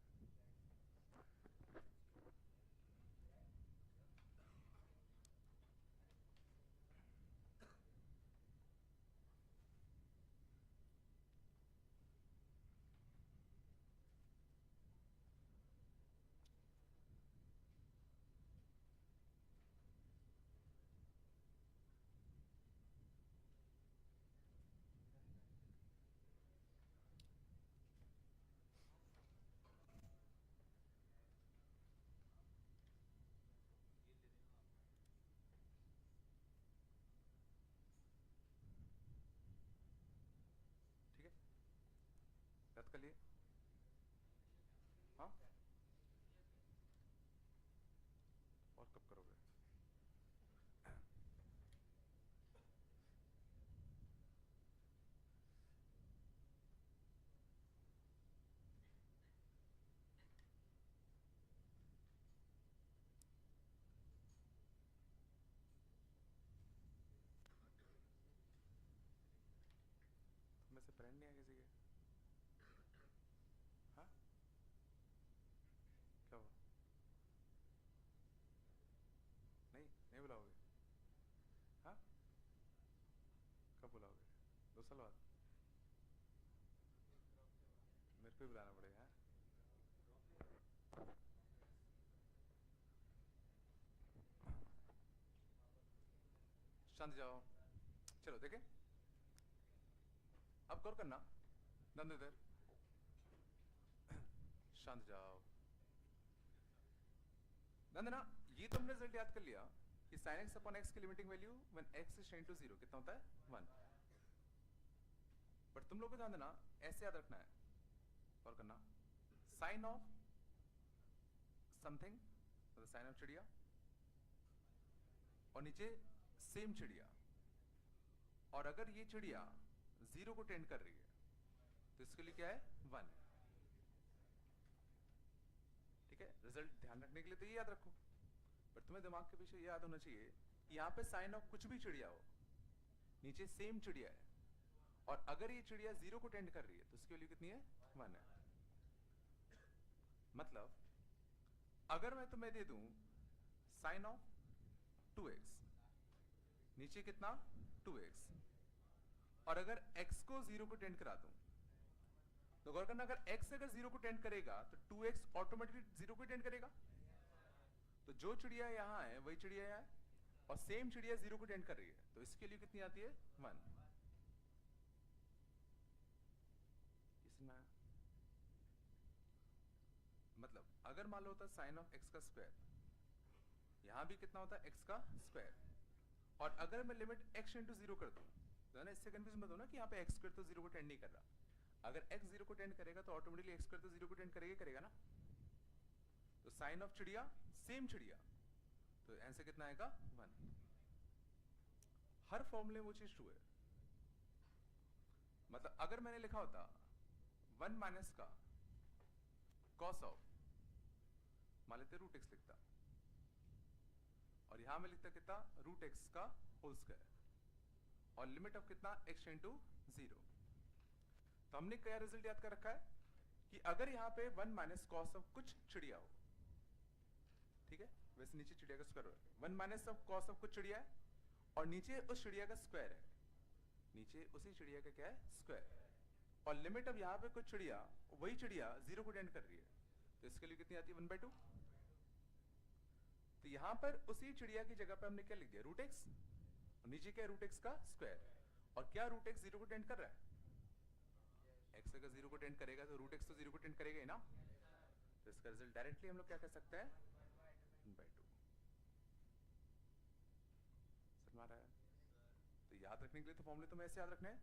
याद कर लिए. हाँ, और कब करोगे? तुम्हें से फ्रेंड नहीं है किसी के? हाँ, क्या हुआ? नहीं बुलाओगे? हाँ, कब बुलाओगे? 2 साल बाद? मेरे को ही बुलाना पड़ेगा. शांत जाओ. चलो देखें, अब गौर करना. नंद इधर, शांत जाओ. नंदना, ये तुमने रिजल्ट याद कर लिया कि sin x अपॉन x की limiting value when x is tend to 0 कितना होता है 1. बट तुम लोग को ध्यान देना, ऐसे याद रखना है. और करना साइन ऑफ समथिंग, मतलब साइन ऑफ चिड़िया, और नीचे सेम चिड़िया. और अगर ये चिड़िया 0 को टेंड कर रही है तो इसके लिए क्या है 1. ठीक है, रिजल्ट ध्यान रखने के लिए तो ये याद रखो. पर तुम्हें दिमाग के पीछे ये याद होना चाहिए कि यहाँ पे साइन ऑफ कुछ भी चिड़िया हो, नीचे सेम चिड़िया है, और अगर ये चिड़िया 0 को टेंड कर रही है तो इसकी वैल्यू कितनी है 1 है. मतलब अगर मैं तुम्हें दे दूं साइन ऑफ 2x, नीचे कितना 2x, और अगर x को 0 को टेंड करा दूं, तो गौर करना, अगर x अगर 0 को टेंड करेगा तो 2x ऑटोमेटिकली 0 को टेंड करेगा. तो जो चिड़िया यहाँ है वही चिड़िया यहाँ है, और सेम चिड़िया 0 को टेंड कर रही है, तो इसके लिए कितनी आती है 1. इसमें मतलब अगर मान लो होता साइन ऑफ x का स्क्वायर, यहां भी कितना होता है x का स्क्वायर, और अगर मैं लिमिट x इंटू 0 कर दूं, तो ना इससे कंफ्यूज मत हो ना कि यहाँ पे x स्क्वायर तो 0 को टेंड नहीं कर रहा. अगर x 0 को टेंड करेगा तो ऑटोमेटिकली x स्क्वायर तो 0 को टेंड करेगा ना. तो साइन ऑफ चिड़िया सेम चिड़िया, तो आंसर कितना आएगा 1. हर फॉर्मूले में वो चीज ट्रू है. मतलब अगर मैंने लिखा होता 1 माइनस का कॉस ऑफ मान लेते रूट एक्स लिखता, और यहां में लिखता कितना रूट एक्स का होल स्क्वायर, और लिमिट ऑफ कितना x इंटू 0। तो हमने क्या रिजल्ट याद कर रखा है कि अगर यहां पे 1 माइनस कॉस ऑफ कुछ चिड़िया हो, ठीक है, वैसे नीचे चिड़िया का स्क्वायर हो, 1 माइनस ऑफ कॉस ऑफ कुछ चिड़िया है और नीचे उस चिड़िया का स्क्वायर है, नीचे उसी चिड़िया का क्या है स्क्वायर, और लिमिट ऑफ यहां पे कुछ चिड़िया, वही चिड़िया 0 को टेंड कर रही है, तो इसके लिए कितनी आती है 1/2। तो यहां पर उसी चिड़िया की जगह पे हमने क्या लिख दिया रूट एक्स, और नीचे क्या रूट एक्स का स्क्वायर, और क्या रूट एक्स 0 को टेंड कर रहा है, एक्स अगर 0 को टेंड करेगा तो रूट एक्स तो 0 को टेंड करेगा ही ना, तो इसका रिजल्ट डायरेक्टली हम लोग क्या कह सकते हैं 1/2। समझ में आ रहा है? तो याद रखने के लिए तो फॉर्मूले तुम्हें ऐसे याद रखने हैं,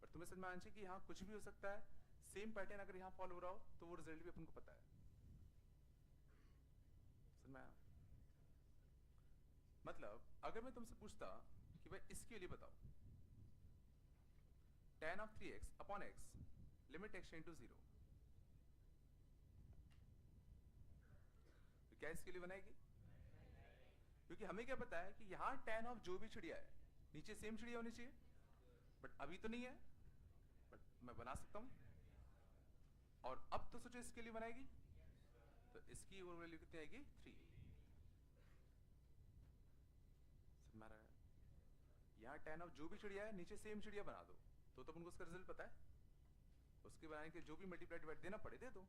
पर तुम्हें समझ में आना चाहिए कि यहाँ कुछ भी हो सकता है, सेम पैटर्न अगर यहाँ फॉलो हो रहा हो तो वो रिजल्ट भी अपन को पता है। समझ में आया? मतलब अगर मैं तुमसे पूछता कि भाई इसके लिए बताओ tan of 3x upon x limit x into 0, तो क्या इसके लिए बनाएगी? क्योंकि हमें क्या पता है कि यहाँ tan ऑफ जो भी चिड़िया है नीचे सेम चिड़िया होनी चाहिए, बट अभी तो नहीं है, बट मैं बना सकता हूं, और अब तो सोचो इसके लिए बनाएगी, तो इसकी और वैल्यू कितनी आएगी 3। समझ में आ रहा है? यहाँ tan ऑफ जो भी चिड़िया है नीचे सेम चिड़िया बना दो, तो अपन को उसका रिजल्ट पता है, उसके बनाने के जो भी मल्टीप्लाई डिवाइड देना पड़े दे दो।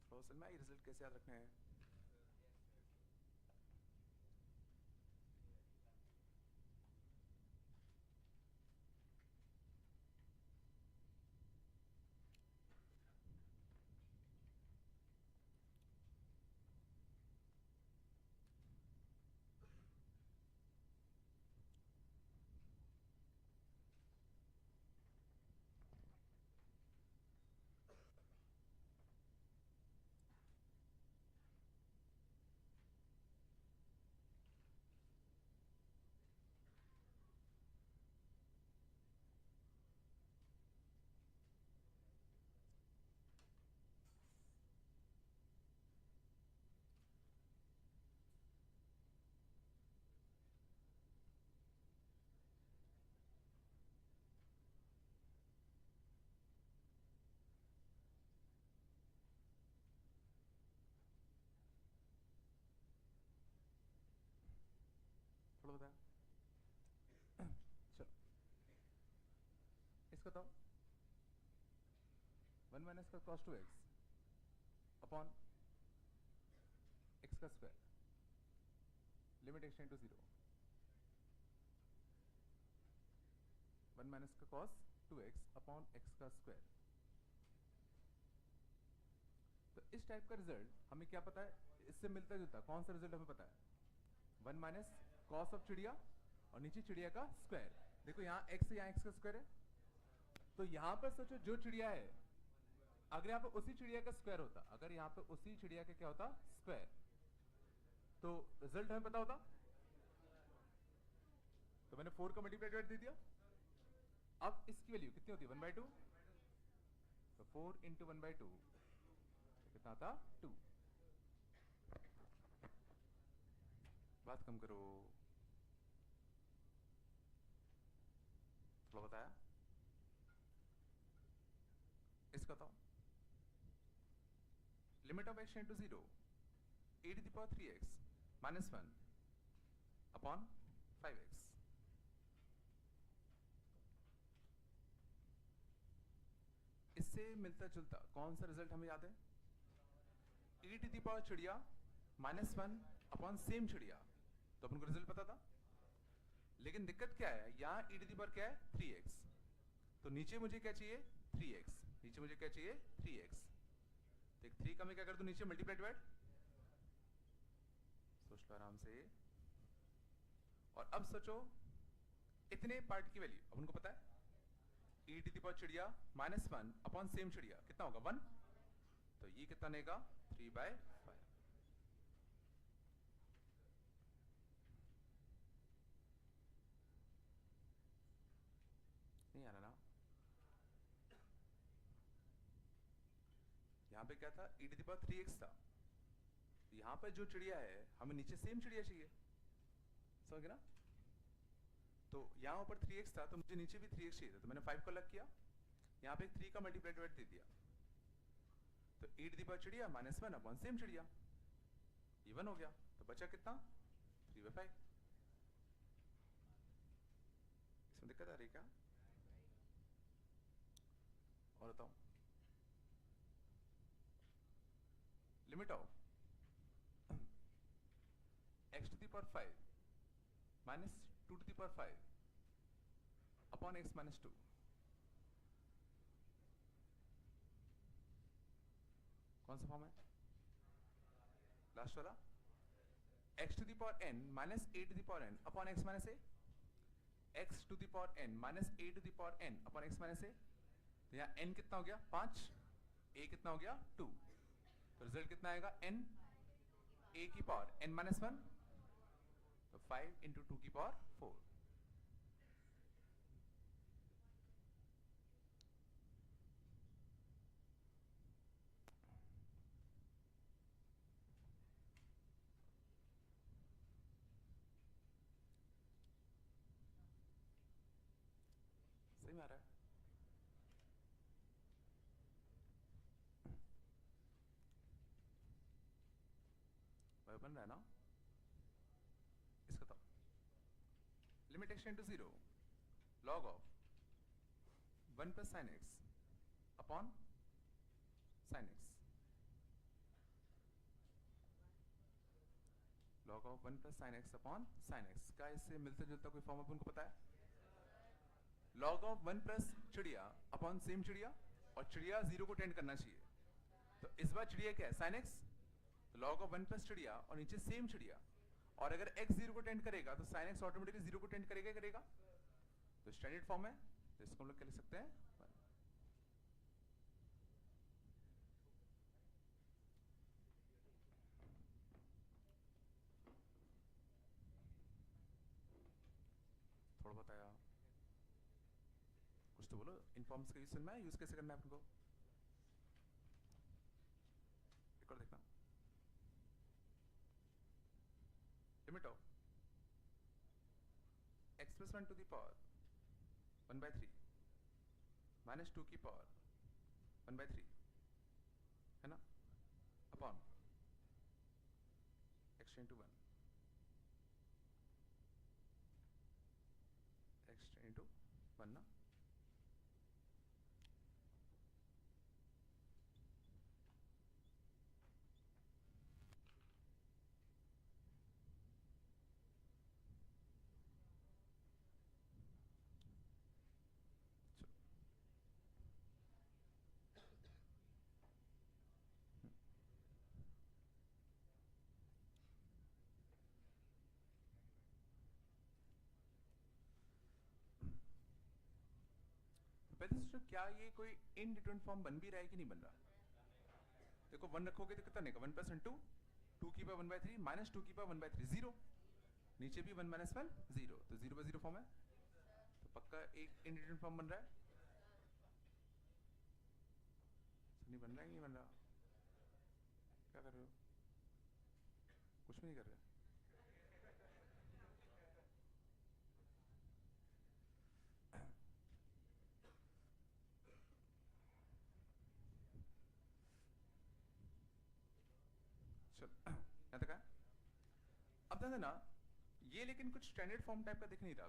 तो समझ में आई रिजल्ट कैसे याद रखना है? थोड़ा बताया चलो इसका बताओ 1 माइनस का cos 2x अपॉन x का square limit x into 0, 1 minus का cos 2x अपॉन x का स्क्वायर। तो इस टाइप का रिजल्ट हमें क्या पता है, इससे मिलता जुलता कौन सा रिजल्ट हमें पता है, 1 माइनस कॉस ऑफ चिड़िया और नीचे चिड़िया का स्क्वायर। देखो यहाँ x है, यहाँ x का स्क्वायर है, तो यहाँ पर सोचो जो चिड़िया है, अगर यहाँ पे उसी चिड़िया का स्क्वायर होता, अगर यहाँ पे उसी चिड़िया का क्या होता स्क्वायर, तो रिजल्ट हमें पता होता। तो मैंने 4 का मल्टीप्लाई डिवाइड दे दिया, अब इसकी वैल्यू कितनी होती है 1/2, तो 4 इंटू 1/2 कितना आता 2। बात कम करो, थोड़ा बताया इसका बताओ limit of x into 0 e to the power 3x minus 1 upon 5x। इससे मिलता जुलता कौन सा रिजल्ट हमें याद है, e to the power चिड़िया माइनस 1 अपॉन सेम चिड़िया, तो अपन को रिजल्ट पता था। लेकिन दिक्कत क्या है, यहाँ e to the power क्या है 3x, तो नीचे मुझे क्या चाहिए 3x, नीचे मुझे क्या चाहिए 3x, तो 3 का मैं क्या कर दूं नीचे मल्टीप्लाई डिवाइड, सोच लो आराम से। और अब सोचो इतने पार्ट की वैल्यू अब उनको पता है, e टू द पावर चिड़िया माइनस 1 अपॉन सेम चिड़िया कितना होगा 1, तो ये कितना बनेगा 3/5। नहीं आ रहा ना। यहाँ पे क्या था, e to the power 3x था। यहाँ पे जो चिड़िया है हमें नीचे सेम चिड़िया चाहिए, समझ गए ना। तो यहाँ ऊपर 3x था तो मुझे नीचे भी 3x चाहिए था, तो मैंने 5 को अलग किया, यहाँ पे 3 का मल्टीप्लाई डिवाइड दे दिया। तो e to the power चिड़िया -1 अपॉन सेम चिड़िया, ये 1 हो गया। तो बचा कितना, 3/5। इसमें दिक्कत आ रही क्या, और बताओ। Limit of x to the power 5 minus 2 to the power 5 upon x minus 2। कौन सा फॉर्म है, लास्ट वाला, x to the power n minus a to the power n upon x minus a, x to the power n minus a to the power n upon x minus a। तो यहाँ n कितना हो गया 5, a कितना हो गया 2, तो रिजल्ट कितना आएगा n a की पावर n minus 1, तो 5 into 2 की पावर 4। सही में आ रहा है। वह बन रहा है ना, इसका तो limit x tend to 0 log of 1 plus sin x upon sin x, log of 1 plus sin x upon sin x का इससे मिलता जुलता कोई फॉर्म अपन को पता है, log of 1 plus चिड़िया अपॉन सेम चिड़िया, और चिड़िया 0 को टेंड करना चाहिए। तो इस बार चिड़िया क्या है sin x, तो log of 1 plus चिड़िया और नीचे सेम चिड़िया, और अगर x 0 को टेंड करेगा तो sin x ऑटोमेटिकली 0 को टेंड करेगा करेगा। तो स्टैंडर्ड फॉर्म है, तो इसको हम लोग क्या लिख सकते हैं, थोड़ा बताया कुछ तो बोलो। इनफॉर्म्स का यूज सुनना है, यूज कैसे करना है आपको, एक और देखना। Limit of x plus 1 to the power 1/3 minus 2 की पावर 1/3 है ना, upon x into 1 x into 1 ना। पहले सोचो क्या ये कोई इनडिटरमिनेट फॉर्म बन भी रहा है कि नहीं बन रहा। देखो 1 रखोगे तो कितना बनेगा, 1 plus 2 2 की पावर 1/3 minus 2 की पावर 1/3 0, नीचे भी 1 minus 1 0, तो 0/0 फॉर्म है, तो पक्का एक इनडिटरमिनेट फॉर्म बन रहा है। नहीं बन रहा है, नहीं बन रहा, क्या कर रहे हो, कुछ भी नहीं कर रहे। चल अब ध्यान देना, ये लेकिन कुछ स्टैंडर्ड फॉर्म टाइप का दिख नहीं रहा,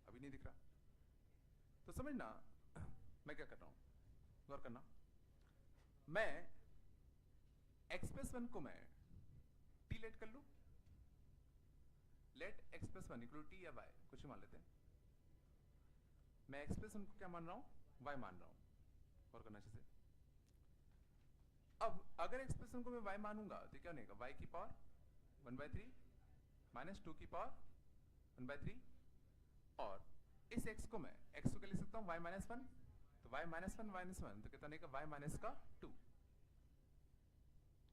अभी नहीं दिख रहा। तो समझना मैं क्या कर रहा हूं, गौर करना। मैं x plus 1 को मैं t लेट कर लूं, लेट x plus 1 इक्वल t या y कुछ ही मान लेते हैं। मैं x plus 1 को क्या मान रहा हूं, y मान रहा हूं, गौर करना अच्छे से। अब अगर x plus 1 को मैं y मानूंगा तो क्या बनेगा, y की पावर 1/3 minus 2 की पावर 1/3, और इस x को मैं x को क्या लिख सकता हूं, y minus 1, तो y minus 1 minus 1 तो कितना बनेगा, y minus का 2।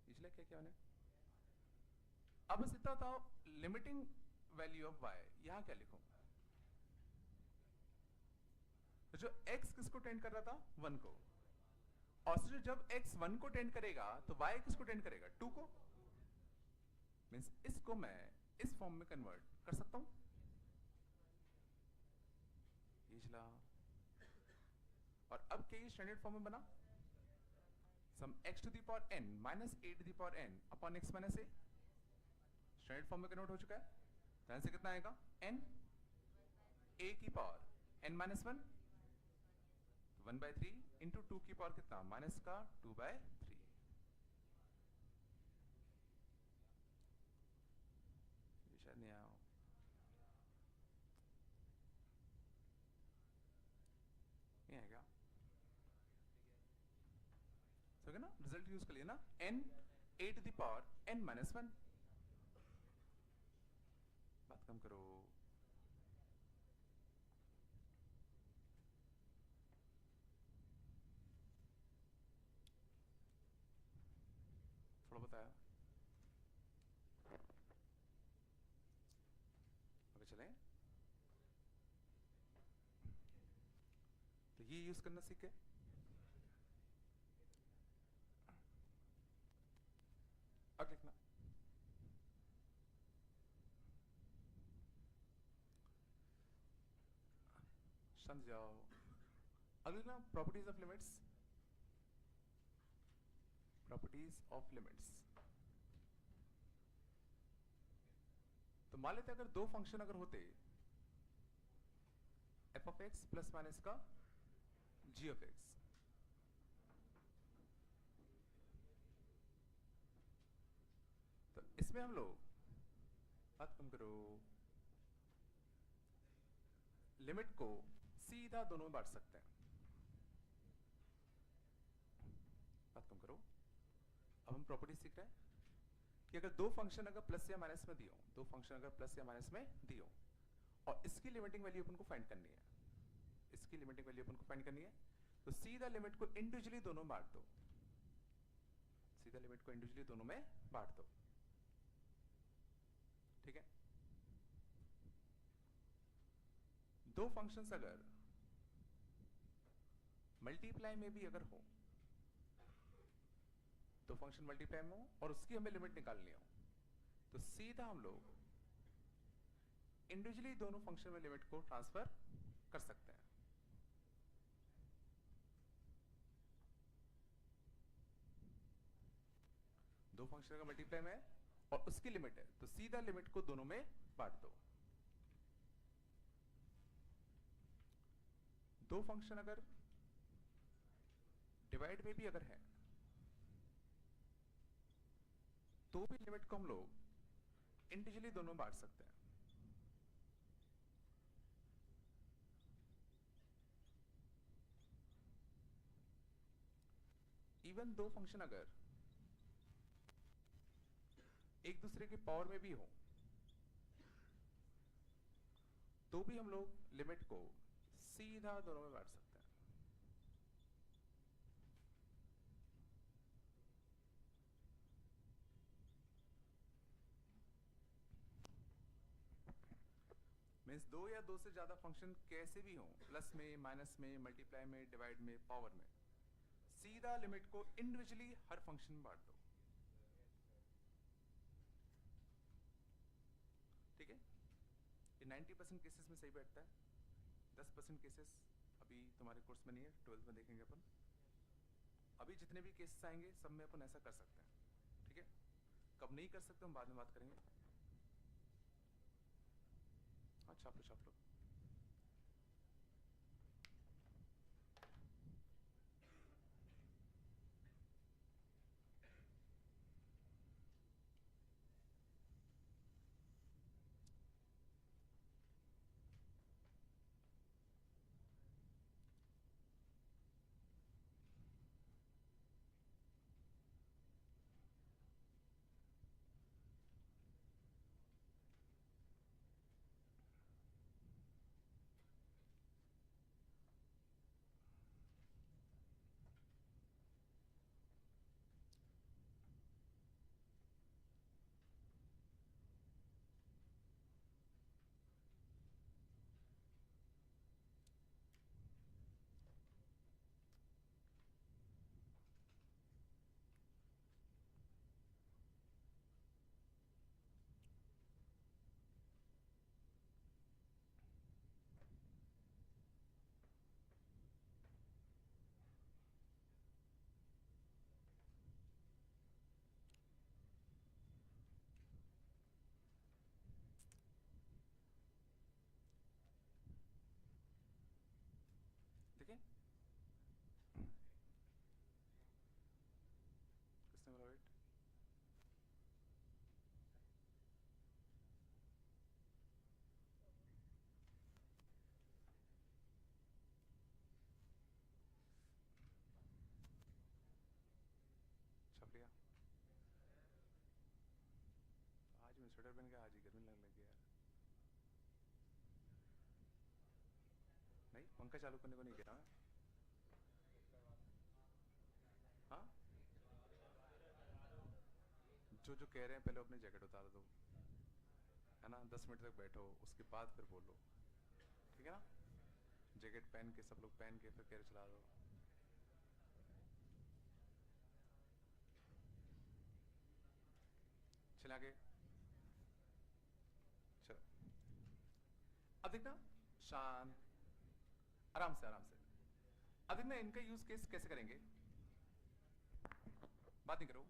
इसलिए क्या क्या बने। अब बस इतना बताओ, लिमिटिंग वैल्यू ऑफ y यहां क्या लिखूं, जो x किसको टेंड कर रहा था 1 को, और जो जब x 1 को टेंड करेगा तो y किसको टेंड करेगा 2 को। मींस इसको मैं इस फॉर्म में कन्वर्ट कर सकता हूं, ये चला। और अब क्या ये स्टैंडर्ड फॉर्म में बना, sum x to the power n minus a to the power n upon x minus a, standard form में कन्वर्ट हो चुका है। ध्यान से कितना आएगा n a की पावर n माइनस 1 1/3 इंटू 2 की पावर कितना माइनस का 2/3। ये शायद नहीं आया, नहीं आएगा, तो ना रिजल्ट यूज कर लिया ना, n a to the power n minus 1। बात कम करो, थोड़ा बताया, आगे चलें। तो ये यूज करना सीखे। अब लिखना शांत जाओ। अगले ना properties of limits, properties of limits. तो मान लेते अगर दो फंक्शन अगर होते f of x plus minus का g ऑफ x, तो इसमें हम लोग बात कम करो लिमिट को सीधा दोनों में बांट सकते हैं। बात कम करो, अब हम प्रॉपर्टी सीख रहे हैं कि अगर दो फंक्शन अगर प्लस या माइनस में दियो, दो फंक्शन अगर प्लस या माइनस में दियो और इसकी लिमिटिंग वैल्यू अपन को फाइंड करनी है, इसकी लिमिटिंग वैल्यू अपन को फाइंड करनी है, तो सीधा लिमिट को इंडिविजुअली दोनों बांट दो, सीधा लिमिट को इंडिविजुअली दोनों में बांट दो, ठीक है। दो फंक्शंस अगर मल्टीप्लाई में भी अगर हो, दो फंक्शन मल्टीप्लाई में हो और उसकी हमें लिमिट निकालनी हो, तो सीधा हम लोग इंडिविजुअली दोनों फंक्शन में लिमिट को ट्रांसफर कर सकते हैं। दो फंक्शन का मल्टीप्लाई में है और उसकी लिमिट है, तो सीधा लिमिट को दोनों में बांट दो। दो फंक्शन अगर डिवाइड में भी अगर है तो भी लिमिट को हम लोग इंडिविजुअली दोनों बांट सकते हैं। इवन दो फंक्शन अगर एक दूसरे के पावर में भी हो तो भी हम लोग लिमिट को सीधा दोनों में बांट सकते हैं। मीन्स दो या दो से ज्यादा फंक्शन कैसे भी हो, प्लस में, माइनस में, मल्टीप्लाई में, डिवाइड में, पावर में, सीधा लिमिट को इंडिविजुअली हर फंक्शन में बांट दो, ठीक है। ये 90% केसेस में सही बैठता है, 10% केसेस अभी तुम्हारे कोर्स में नहीं है, 12th में देखेंगे अपन। अभी जितने भी केसेस आएंगे सब में अपन ऐसा कर सकते हैं, ठीक है। कब नहीं कर सकते हम बाद में बात करेंगे। हाँ छाप लो छाप लो। पंखा चालू करने को नहीं कह रहा मैं। हाँ, जो जो कह रहे हैं पहले अपनी जैकेट उतार दो, है ना, 10 मिनट तक बैठो, उसके बाद फिर बोलो, ठीक है ना। जैकेट पहन के सब लोग पहन के फिर कैरियर चला दो। चला आगे, चलो अब देखना, शांत, आराम से आराम से। अब देखना इनका यूज केस कैसे करेंगे, बात नहीं करो,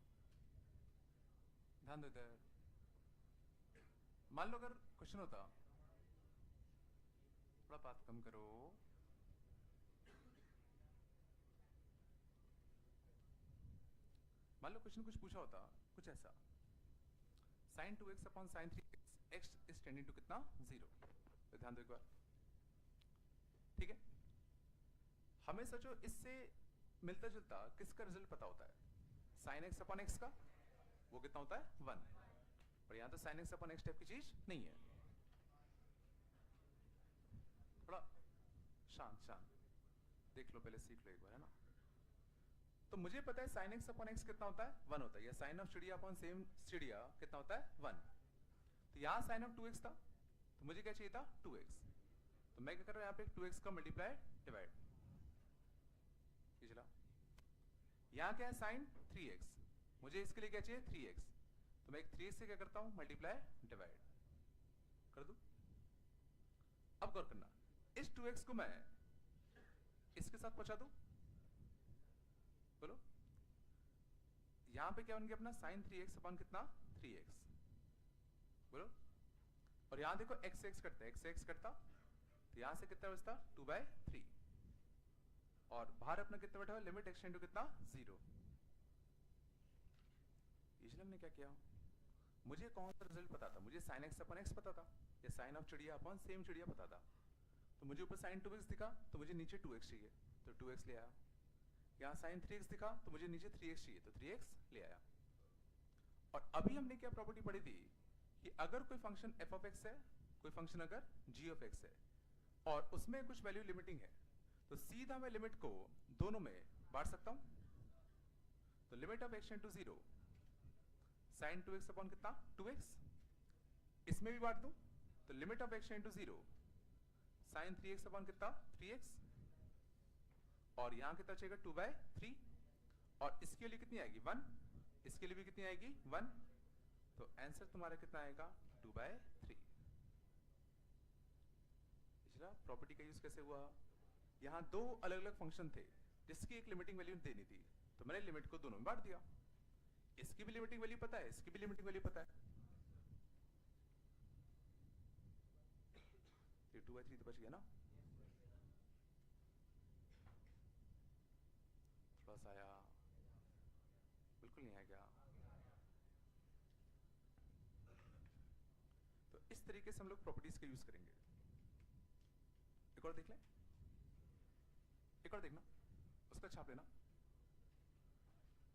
ध्यान दो इधर। मान लो अगर क्वेश्चन होता, थोड़ा बात कम करो, मान लो क्वेश्चन कुछ पूछा होता, कुछ ऐसा, sin 2x अपॉन sin 3x, x is tending to कितना, 0। तो ध्यान दो एक बार, ठीक है। हमें सोचो इससे मिलता जुलता किसका रिजल्ट पता होता है, sin x अपॉन x का, वो कितना होता है 1, और यहां तो sin x upon x type की चीज नहीं है। थोड़ा शांत शांत देख लो, पहले सीख लो एक बार, है ना। तो मुझे पता है sin x अपॉन x कितना होता है 1 होता है, या sin ऑफ चिड़िया अपॉन सेम चिड़िया कितना होता है 1। तो यहाँ sin ऑफ 2x था, तो मुझे क्या चाहिए था 2x, तो मैं क्या कर रहा हूँ यहाँ पे 2x का मल्टीप्लाई डिवाइड, ये चला। यहाँ क्या है sin 3x, मुझे इसके लिए क्या चाहिए 3x, तो मैं एक 3x से क्या करता हूँ मल्टीप्लाई डिवाइड कर दूं। अब गौर करना, इस 2x को मैं इसके साथ पहुंचा दूं, बोलो। यहां पे क्या बन गया अपना sin 3x अपॉन कितना 3x, बोलो। और यहां देखो x x कटता है, x x कटता, तो यहां से कितना बचता 2/3, और बाहर अपना कितना बैठा हुआ लिमिट x टेंड टू कितना 0। इसलिए हमने क्या किया, मुझे कौन सा रिजल्ट पता था, मुझे sin x अपॉन x पता था, या sin ऑफ चिड़िया अपॉन सेम चिड़िया पता था। तो मुझे ऊपर sin 2x दिखा, तो मुझे नीचे 2x चाहिए, तो 2x ले आया। यहाँ sin 3x दिखा, तो मुझे नीचे 3x चाहिए, तो 3x ले आया। और अभी हमने क्या प्रॉपर्टी पढ़ी थी कि अगर कोई फंक्शन f of x है, कोई फंक्शन अगर g of x है, और उसमें कुछ वैल्यू लिमिटिंग है, तो सीधा मैं लिमिट को दोनों में बांट सकता हूं। तो limit of x tend to 0 sin 2x upon कितना 2x, इसमें भी बांट दूं, तो limit of x tend to 0 sin 3x upon कितना 3x, और यहां कितना चाहिए 2/3, और इसके लिए कितनी आएगी 1, इसके लिए भी कितनी आएगी 1, तो आंसर तुम्हारा कितना आएगा 2/3। पिछला प्रॉपर्टी का यूज कैसे हुआ, यहां दो अलग अलग फंक्शन थे जिसकी एक लिमिटिंग वैल्यू देनी थी, तो मैंने लिमिट को दोनों में बांट दिया। इसकी भी लिमिटिंग वैल्यू पता है, इसकी भी लिमिटिंग वैल्यू पता है, ये 2/3 तो बच गया ना। थोड़ा सा आया, बिल्कुल नहीं आएगा। तो इस तरीके से हम लोग प्रॉपर्टीज का यूज करेंगे। एक और देख लें, एक और देखना, उसका छाप लेना।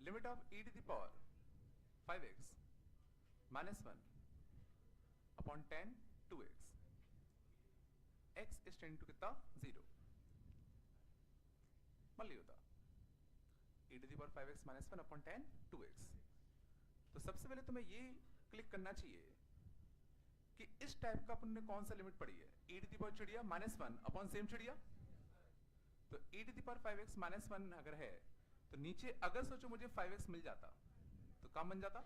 Limit of e to the power 5x minus 1 upon 10 2x, x is tending to कितना 0। मान लिया होता e to the power 5x minus 1 upon 10 2x। तो सबसे पहले तुम्हें ये क्लिक करना चाहिए कि इस टाइप का अपन ने कौन सा लिमिट पढ़ी है, e टू द पावर चिड़िया माइनस 1 अपॉन सेम चिड़िया। तो e to the power 5x minus 1 अगर है, तो नीचे अगर सोचो मुझे 5x मिल जाता तो काम बन जाता।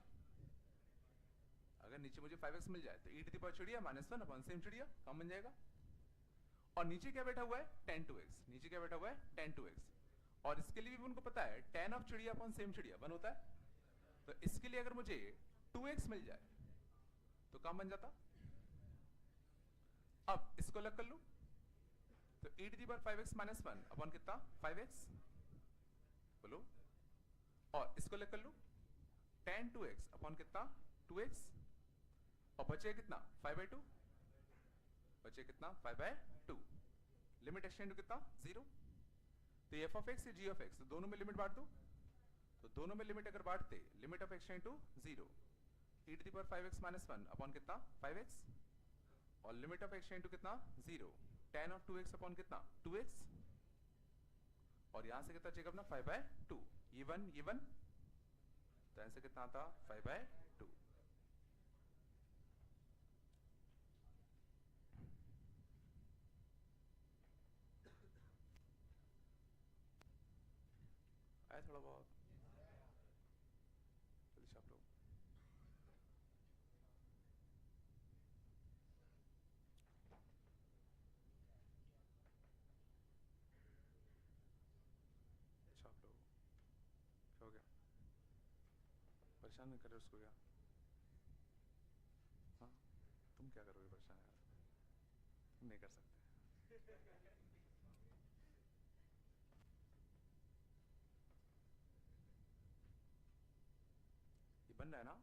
अगर नीचे मुझे 5x मिल जाए तो e टू द पावर चिड़िया माइनस 1 अपॉन सेम चिड़िया, काम बन जाएगा। और नीचे क्या बैठा हुआ है 10 2x, नीचे क्या बैठा हुआ है 10 2x, और इसके लिए भी उनको पता है 10 ऑफ चिड़िया अपॉन सेम चिड़िया 1 होता है। तो इसके लिए अगर मुझे 2x मिल जाए तो काम बन जाता। अब इसको अलग कर लूं, तो e to the power 5x minus 1 upon कितना 5x, बोलो। और इसको अलग कर लूं 10 2x अपॉन कितना 2x, और बचे कितना 5/2, बचे कितना 5/2, लिमिट एक्सटेंड टू कितना 0। तो f of x या g of x, तो दोनों में लिमिट बांट दो, तो दोनों में लिमिट अगर बांटते, limit of X tend to 0 e to the power 5x minus 1 upon कितना 5x, और लिमिट ऑफ एक्सटेंड टू कितना 0 tan ऑफ 2x अपॉन कितना 2x, और यहां से कितना चेक अपना 5/2, ये 1 ये 1, तो आंसर कितना आता 5/2। आया थोड़ा बहुत, जल्दी छाप लो। छाप लो, क्या हो गया, परेशान नहीं कर रहे उसको क्या? हाँ, तुम क्या करोगे परेशान यार, तुम नहीं कर सकते। ये बन रहा है ना?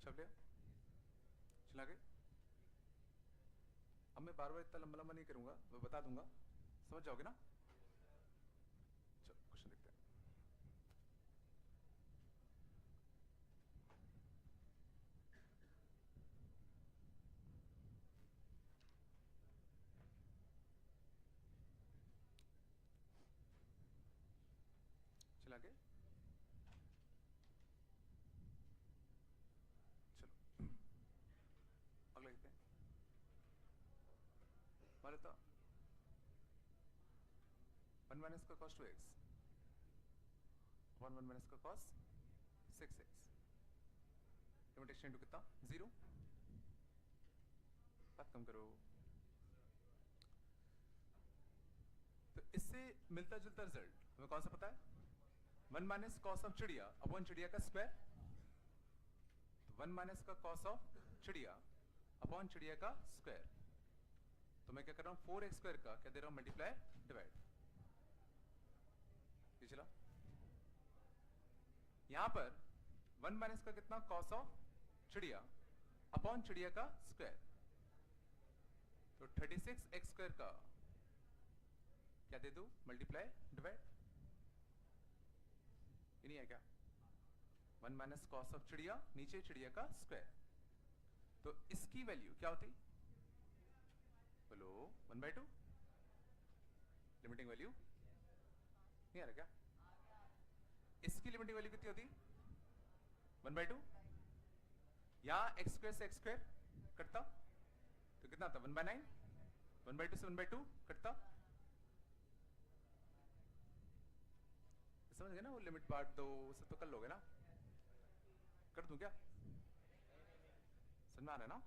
छाप लिया, चला गए। अब मैं बार बार इतना लंबा लंबा नहीं करूंगा, मैं बता दूंगा, समझ जाओगे ना? चलो क्वेश्चन देखते हैं। चला गए, चलो अगला देखते हैं। मान लेता 1 माइनस का कॉस 2x अपॉन 1 माइनस का cos 6x, limit x tend to कितना 0, बात कम करो। तो इससे मिलता जुलता रिजल्ट हमें कौन सा पता है? 1 माइनस कॉस ऑफ चिड़िया अपॉन चिड़िया का स्क्वायर, तो 1 माइनस का कॉस ऑफ चिड़िया अपॉन चिड़िया का स्क्वायर, तो मैं क्या कर रहा हूं 4x स्क्वायर का क्या दे रहा हूं मल्टीप्लाई डिवाइड, ये चला। यहां पर 1 माइनस का कितना कॉस ऑफ चिड़िया अपॉन चिड़िया का स्क्वायर, तो 36x स्क्वायर का क्या दे दू मल्टीप्लाई डिवाइड, ये नहीं है क्या? 1 माइनस कॉस ऑफ चिड़िया नीचे चिड़िया का स्क्वायर, तो इसकी वैल्यू क्या होती बोलो 1/2, लिमिटिंग वैल्यू नहीं आ रहा क्या? इसकी लिमिटिंग वैल्यू कितनी होती 1/2, यहां x स्क्वायर से x स्क्वायर कटता तो कितना आता 1/9, 1/2 से 1/2 कटता, समझ गए ना? वो लिमिट पार्ट तो सब तो कर लोगे ना, कर दूं क्या? समझ में आ रहा है ना?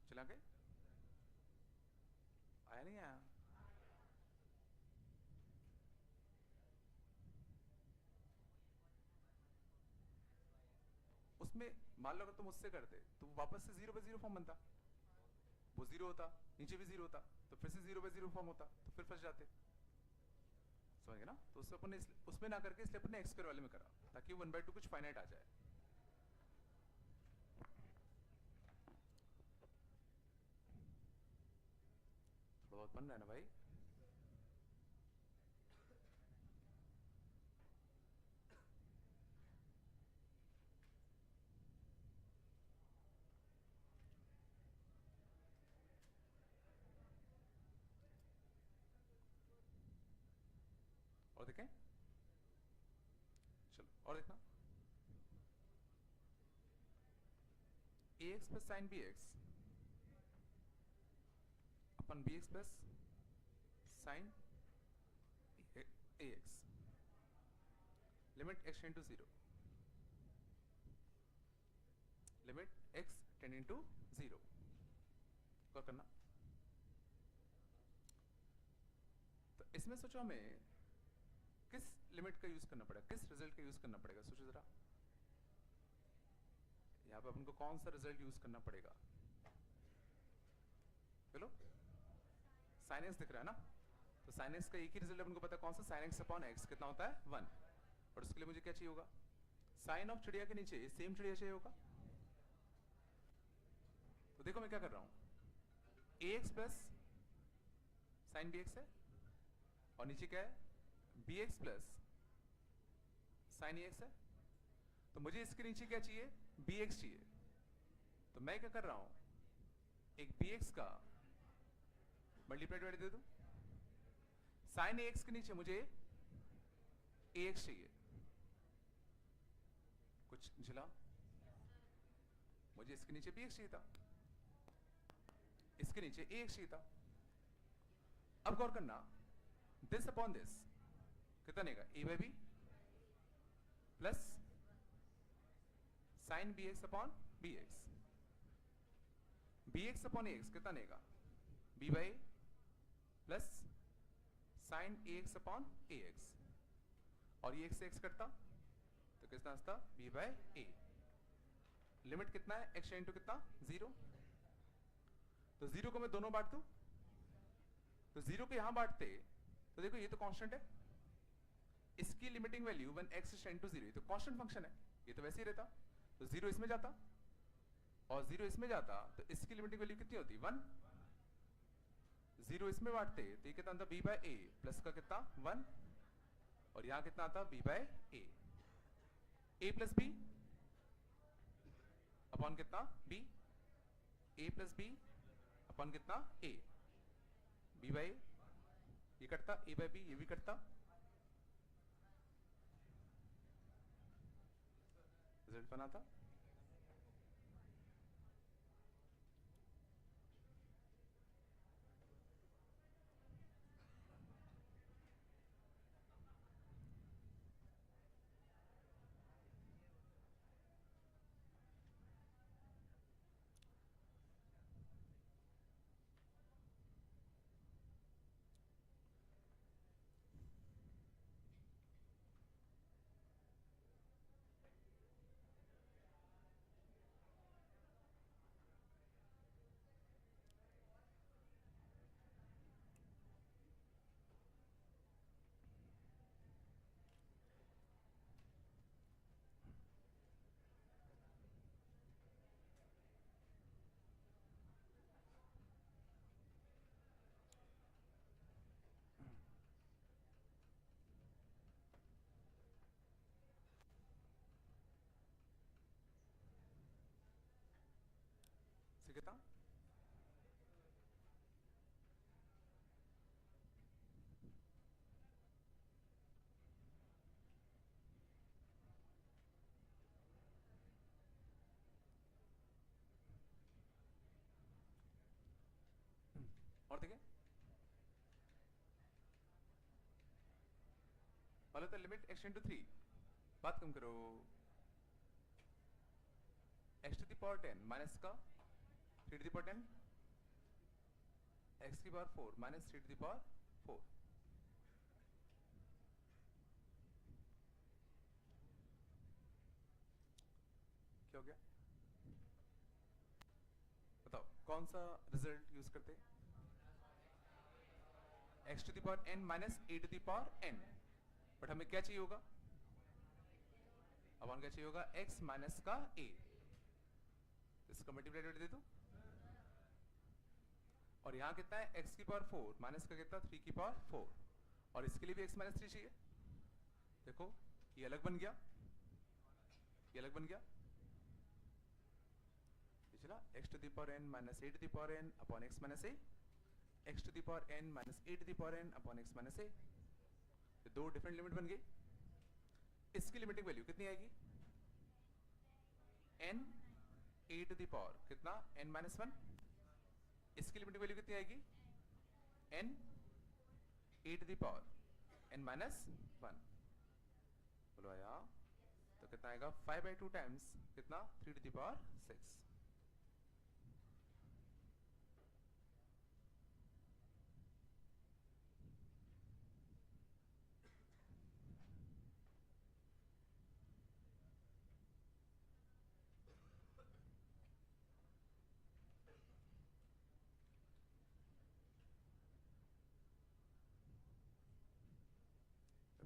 चला गए, आया नहीं आया? उसमें मान लो अगर तुम उससे करते तो वापस से 0/0 फॉर्म बनता, वो 0 होता, नीचे भी 0 होता, तो फिर से 0/0 फॉर्म होता, तो फिर फंस जाते, समझ गए ना? तो उससे अपन ने उसमें ना करके इसलिए अपन ने x स्क्वायर वाले में करा ताकि 1/2 कुछ फाइनाइट आ जाए। थोड़ा बहुत बन रहा है ना भाई? और देखें, चलो और देखना। A x plus sine b x upon b x plus sine a x, limit x tend to 0, limit x tending to 0 क्या करना। तो इसमें सोचो हमें किस लिमिट का यूज करना पड़ेगा, किस रिजल्ट का यूज करना पड़ेगा, सोचो जरा। यहां पे अपन को कौन सा रिजल्ट यूज करना पड़ेगा, बोलो। साइन एक्स दिख रहा है ना, तो साइन एक्स का एक ही रिजल्ट अपन को पता है, कौन सा, साइन एक्स अपॉन एक्स कितना होता है 1, और उसके लिए मुझे क्या चाहिए होगा, साइन ऑफ चिड़िया के नीचे सेम चिड़िया चाहिए होगा। तो देखो मैं क्या कर रहा हूं, a x plus sine b x है, और नीचे क्या है b x plus sine a x है। तो मुझे इसके नीचे क्या चाहिए, बी एक्स चाहिए। तो मैं क्या कर रहा हूं, एक बी एक्स का मल्टीप्लाई डिवाइड दे दूं, साइन ए एक्स के नीचे मुझे ए एक्स चाहिए। कुछ झिला, मुझे इसके नीचे बी एक्स चाहिए था, इसके नीचे ए एक्स चाहिए था। अब गौर करना, दिस अपॉन दिस कितना देगा, a by b plus sine b x upon b x, b x upon a x कितना देगा, b by plus sine a x upon a x, और ये एक्स एक्स करता तो कितना आता, बी बाई ए। लिमिट कितना है, एक्स टेंड टू कितना 0, तो 0 को मैं दोनों बांट दूं, तो 0 को यहां बांटते तो देखो ये तो कांस्टेंट है, इसकी limiting value when x tend to 0, ये तो कांस्टेंट फंक्शन है, ये तो वैसे ही रहता। तो 0 इसमें जाता और 0 इसमें जाता, तो इसकी लिमिटिंग वैल्यू कितनी होती 1। 0 इसमें बांटते तो ये कितना आता, b बाय a प्लस का कितना 1, और यहां कितना आता b by a plus b upon कितना b, a plus b upon कितना a, b बाय ये कटता, a बाय b ये भी कटता, रिजल्ट बना था। कितना और देखें, पहले तो लिमिट x टेंड टू 3, बात कम करो, x to the power 10 minus का 3 टू द पावर 10, x की पावर 4 माइनस 3 टू द पावर 4, क्या हो गया बताओ, कौन सा रिजल्ट यूज करते, x to the power n minus a to the power n, but हमें क्या चाहिए होगा, अब हम क्या चाहिए होगा, x माइनस का a, इसका मल्टीप्लाई दे दो, और यहां कितना है x की पावर 4 माइनस का कितना 3 की पावर 4, और इसके लिए भी x माइनस 3 चाहिए। देखो ये अलग बन गया, ये अलग बन गया, चला x to the power n minus a to the power n upon x minus a, x to the power n minus a to the power n upon x minus a, ये दो डिफरेंट लिमिट बन गई। इसकी लिमिटिंग वैल्यू कितनी आएगी, n a to the power कितना n माइनस वन, इसकी लिमिटिंग वैल्यू कितनी आएगी n a to the power n minus one. बोलो आया तो कितना आएगा 5/2 टाइम्स कितना 3 टू द पावर 6।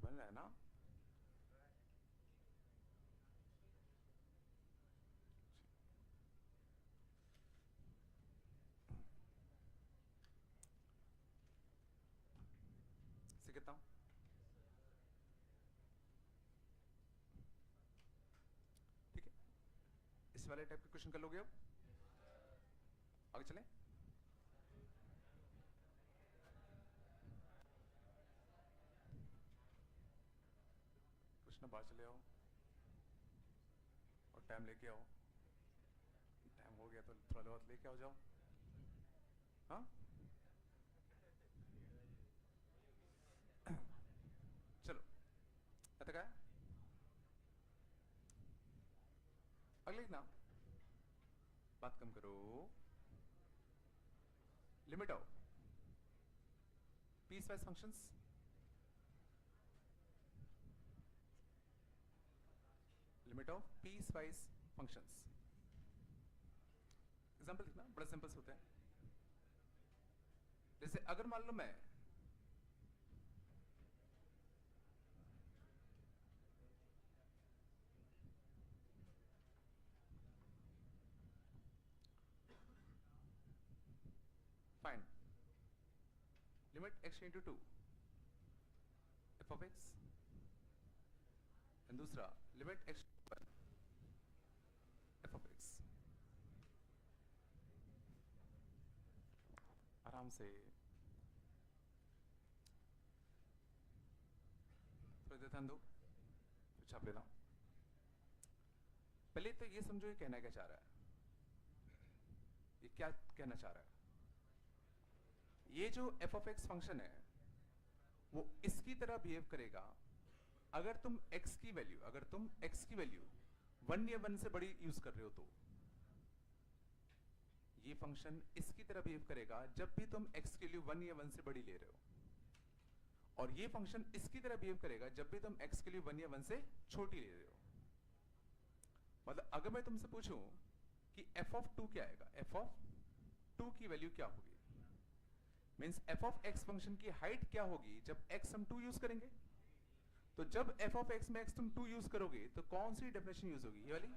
बन रहा है ना? कितना ठीक है, इस वाले टाइप के क्वेश्चन कर लोगे। अब आगे चलें। कृष्णा बाहर चले आओ और टाइम लेके आओ, टाइम हो गया तो थोड़ा बहुत लेके आओ जाओ। हाँ चलो तक आया। अगले ना बात कम करो, लिमिट आओ piece wise functions. Limit of piece wise functions. Example देखना, बड़ा सिंपल होते हैं। जैसे अगर मान लो मैं find limit x into 2 f of x, and दूसरा limit x f of x. आराम से थोड़ा ध्यान दो, फिर छाप लेना। पहले तो ये समझो ये कहना क्या चाह रहा है, ये क्या कहना चाह रहा है। ये जो एफ ऑफ एक्स फंक्शन है वो इसकी तरह बिहेव करेगा अगर तुम x की वैल्यू 1 या 1 से बड़ी यूज कर रहे हो। तो ये फंक्शन इसकी तरह बिहेव करेगा जब भी तुम x की वैल्यू 1 या 1 से बड़ी ले रहे हो, और ये फंक्शन इसकी तरह बिहेव करेगा जब भी तुम x की वैल्यू 1 या 1 से छोटी ले रहे हो। मतलब अगर मैं तुमसे पूछूं कि f ऑफ 2 क्या आएगा, f ऑफ 2 की वैल्यू क्या होगी, means f of x function की हाइट क्या होगी जब x हम 2 यूज करेंगे। तो जब f ऑफ x में x तुम 2 यूज करोगे तो कौन सी डेफिनेशन यूज होगी, ये वाली।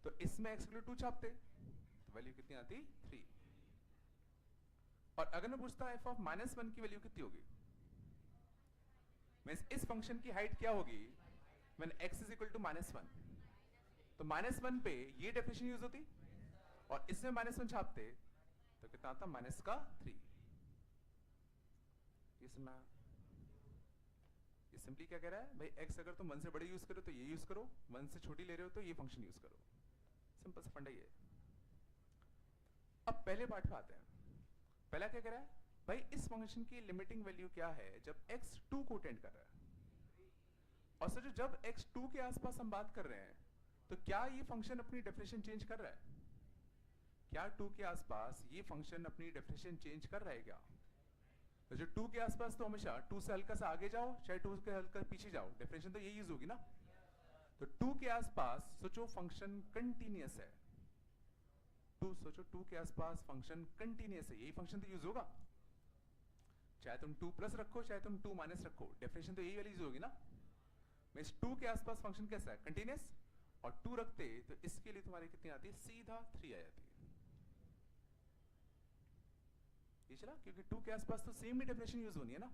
तो इसमें x की 2 छापते तो वैल्यू कितनी आती 3। और अगर मैं पूछता f ऑफ -1 की वैल्यू कितनी होगी, मींस इस फंक्शन की हाइट क्या होगी when x is equal to -1। तो -1 पे ये डेफिनेशन यूज होती और इसमें -1 छापते तो कितना आता -3। ये सुना, ये सिंपली क्या कह रहा है भाई, x अगर तुम 1 से बड़ी यूज करो तो ये यूज करो, 1 से छोटी ले रहे हो तो ये फंक्शन यूज करो। सिंपल सा फंडा ही है। अब पहले पार्ट पे आते हैं। पहला क्या कह रहा है भाई, इस फंक्शन की लिमिटिंग वैल्यू क्या है जब x 2 को टेंड कर रहा है। और सोचो जब x 2 के आसपास हम बात कर रहे हैं तो क्या ये फंक्शन अपनी डेफिनेशन चेंज कर रहा है? क्या 2 के आसपास ये फंक्शन अपनी डेफिनेशन चेंज कर रहा है क्या? तो जो 2 के आसपास तो हमेशा 2 से हल्का सा आगे जाओ चाहे 2 के हल्का पीछे जाओ, डेफिनेशन तो यही यूज होगी ना। तो 2 के आसपास सोचो फंक्शन कंटीन्यूअस है। 2 सोचो 2 के आसपास फंक्शन कंटीन्यूअस है, यही फंक्शन तो यूज होगा। चाहे तुम 2 प्लस रखो चाहे तुम 2 माइनस रखो, डेफिनेशन तो यही वाली यूज होगी ना। मींस 2 के आसपास फंक्शन कैसा है, कंटीन्यूअस। और 2 रखते तो इसके लिए तुम्हारी कितनी आती है, सीधा 3 आ जाती है। ये चला, क्योंकि 2 के आसपास तो सेम ही डेफिनेशन यूज होनी है ना।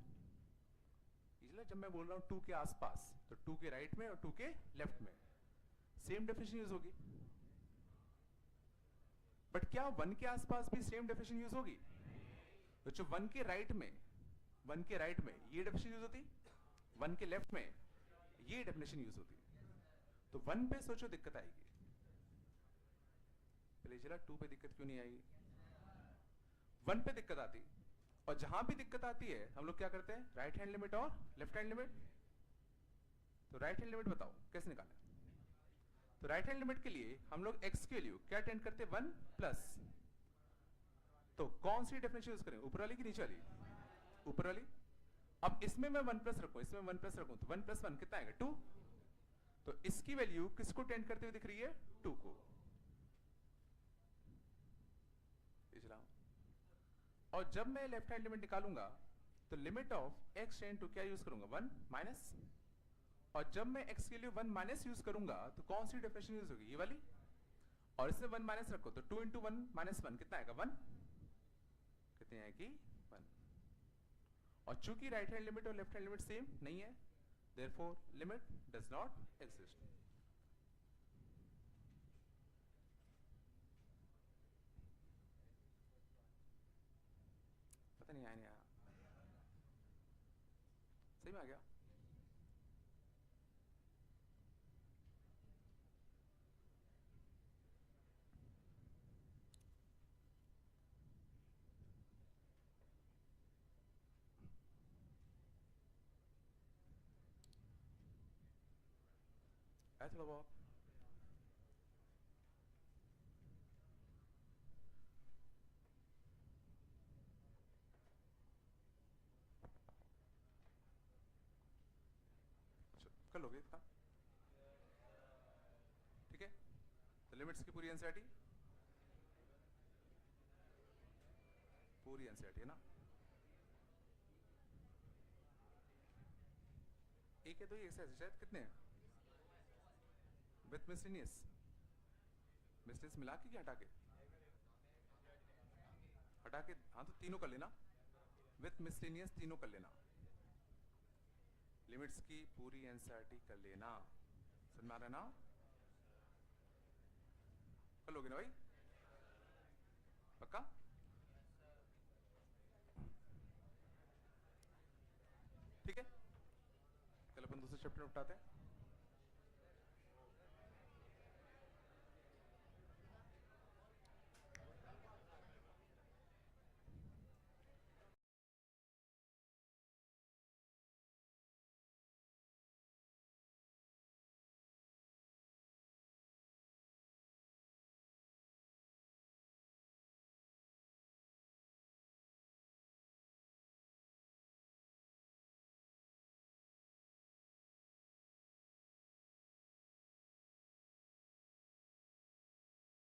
ये चला, जब मैं बोल रहा हूं 2 के आसपास तो 2 के राइट में और 2 के लेफ्ट में सेम डेफिनेशन यूज होगी। बट क्या 1 के आसपास भी सेम डेफिनेशन यूज होगी? तो जो 1 के राइट में ये डेफिनेशन यूज होती, 1 के लेफ्ट में ये डेफिनेशन यूज होती। तो 1 पे सोचो दिक्कत आएगी। चलिए चला 2 पे दिक्कत क्यों नहीं आई, 1 पे दिक्कत आती, और जहां भी दिक्कत आती है हम लोग क्या करते हैं, राइट हैंड लिमिट और लेफ्ट हैंड लिमिट। तो राइट हैंड लिमिट बताओ कैसे निकालें। तो राइट हैंड लिमिट के लिए हम लोग x की वैल्यू क्या टेंड करते हैं, 1 प्लस। तो कौन सी डेफिनेशन यूज करें, ऊपर वाली की नीचे वाली, ऊपर वाली। अब इसमें मैं 1 प्लस रखूं, इसमें 1 प्लस रखूं, तो 1 प्लस 1 कितना आएगा, 2। तो इसकी वैल्यू किसको टेंड करते हुए दिख रही है, 2 को। और जब मैं लेफ्ट हैंड लिमिट निकालूंगा तो limit of x tend to क्या यूज करूंगा, 1 माइनस। और जब मैं x के लिए 1 माइनस यूज करूंगा तो कौन सी डेफिनेशन यूज होगी, ये वाली। और इसमें 1 माइनस रखो तो 2 इंटू 1 माइनस 1 कितना आएगा, 1। कितनी आएगी, 1। और चूंकि राइट हैंड लिमिट और लेफ्ट हैंड लिमिट सेम नहीं है, therefore limit does not exist. पता नहीं आया नहीं आया, सही में आ गया। थोड़ा बहुत कर लोगे इतना, ठीक है। तो लिमिट्स की पूरी एनसीईआरटी, पूरी एनसीईआरटी है ना। एक है तो ये एक्सरसाइज शायद कितने हैं, विथ मिसलेनियस, मिसलेनियस मिला के क्या हटा के, हटा के, हाँ तो तीनों कर लेना, विथ मिसलेनियस तीनों कर लेना, लिमिट्स की पूरी एनसीईआरटी कर लेना। समझ में आ रहा है ना, कर लोगे ना भाई, पक्का। ठीक है, कल अपन दूसरे चैप्टर उठाते हैं।